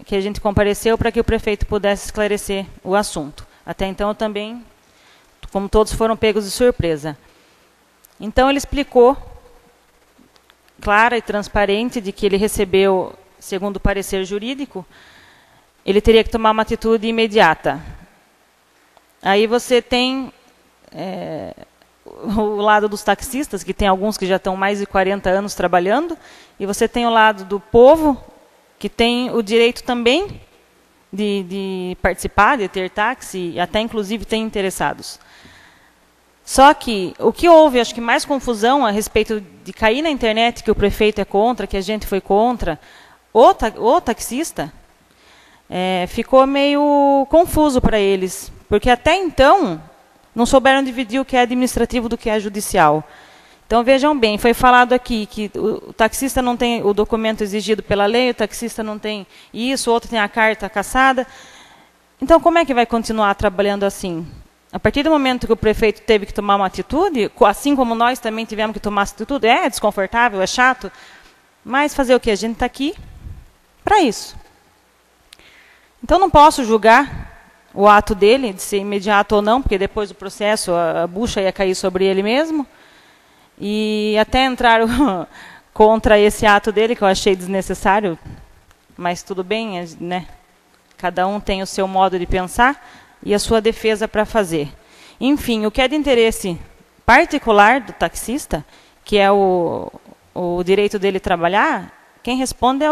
que a gente compareceu para que o prefeito pudesse esclarecer o assunto. Até então eu também, como todos foram pegos de surpresa. Então ele explicou, clara e transparente, de que ele recebeu, segundo o parecer jurídico, ele teria que tomar uma atitude imediata. Aí você tem o lado dos taxistas, que tem alguns que já estão mais de 40 anos trabalhando, e você tem o lado do povo, que tem o direito também de participar, de ter táxi, e até inclusive tem interessados. Só que o que houve, acho que mais confusão a respeito de cair na internet que o prefeito é contra, que a gente foi contra, o taxista, ficou meio confuso para eles, porque até então não souberam dividir o que é administrativo do que é judicial. Então, vejam bem, foi falado aqui que o taxista não tem o documento exigido pela lei, o taxista não tem isso, o outro tem a carta cassada. Então, como é que vai continuar trabalhando assim? A partir do momento que o prefeito teve que tomar uma atitude, assim como nós também tivemos que tomar atitude, é desconfortável, é chato, mas fazer o quê? A gente está aqui para isso. Então, não posso julgar o ato dele, de ser imediato ou não, porque depois do processo a bucha ia cair sobre ele mesmo. E até entraram contra esse ato dele, que eu achei desnecessário, mas tudo bem, né? Cada um tem o seu modo de pensar e a sua defesa para fazer. Enfim, o que é de interesse particular do taxista, que é o direito dele trabalhar, quem responde é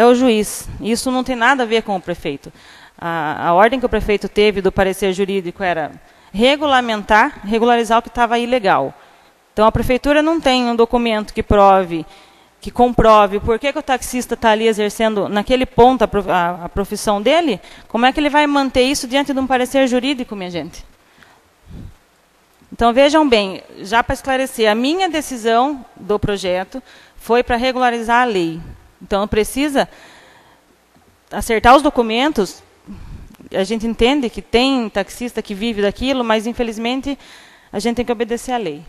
o juiz. Isso não tem nada a ver com o prefeito. A ordem que o prefeito teve do parecer jurídico era regularizar o que estava ilegal. Então, a prefeitura não tem um documento que comprove por que o taxista está ali exercendo, naquele ponto, a profissão dele. Como é que ele vai manter isso diante de um parecer jurídico, minha gente? Então, vejam bem, já para esclarecer, a minha decisão do projeto foi para regularizar a lei. Então, precisa acertar os documentos. A gente entende que tem taxista que vive daquilo, mas, infelizmente, a gente tem que obedecer à lei.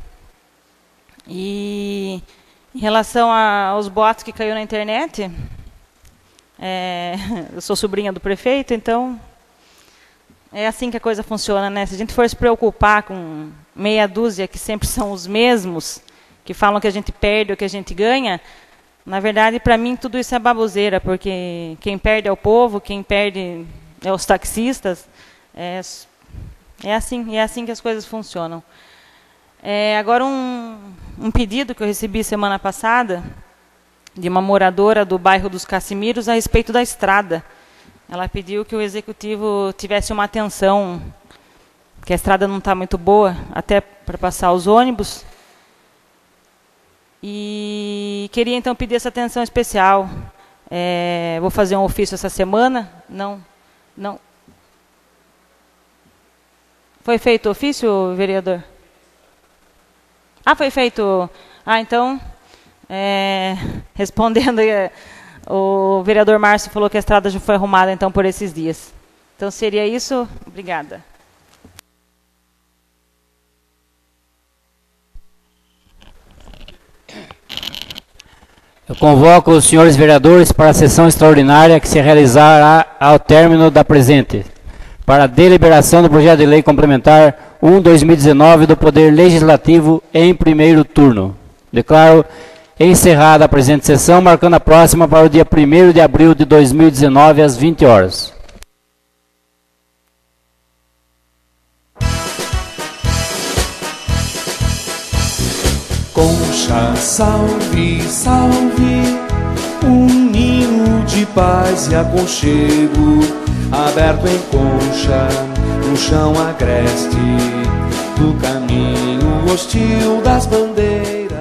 E em relação aos boatos que caiu na internet, eu sou sobrinha do prefeito, então é assim que a coisa funciona, né? Se a gente for se preocupar com meia dúzia, que sempre são os mesmos, que falam que a gente perde ou que a gente ganha, na verdade, para mim, tudo isso é baboseira, porque quem perde é o povo, quem perde é os taxistas. É assim que as coisas funcionam. Agora, um pedido que eu recebi semana passada, de uma moradora do bairro dos Cassimiros, a respeito da estrada. Ela pediu que o executivo tivesse uma atenção, que a estrada não está muito boa, até para passar os ônibus. E queria, então, pedir essa atenção especial. Vou fazer um ofício essa semana. Não. Foi feito o ofício, vereador? Foi feito. Então, respondendo, o vereador Márcio falou que a estrada já foi arrumada, então, por esses dias. Então, seria isso. Obrigada. Eu convoco os senhores vereadores para a sessão extraordinária que se realizará ao término da presente, para a deliberação do projeto de lei complementar 1/2019 do Poder Legislativo em primeiro turno. Declaro encerrada a presente sessão, marcando a próxima para o dia 1º de abril de 2019, às 20 horas. Concha, salve, salve, um ninho de paz e aconchego, aberto em concha, no chão agreste, do caminho hostil das bandeiras.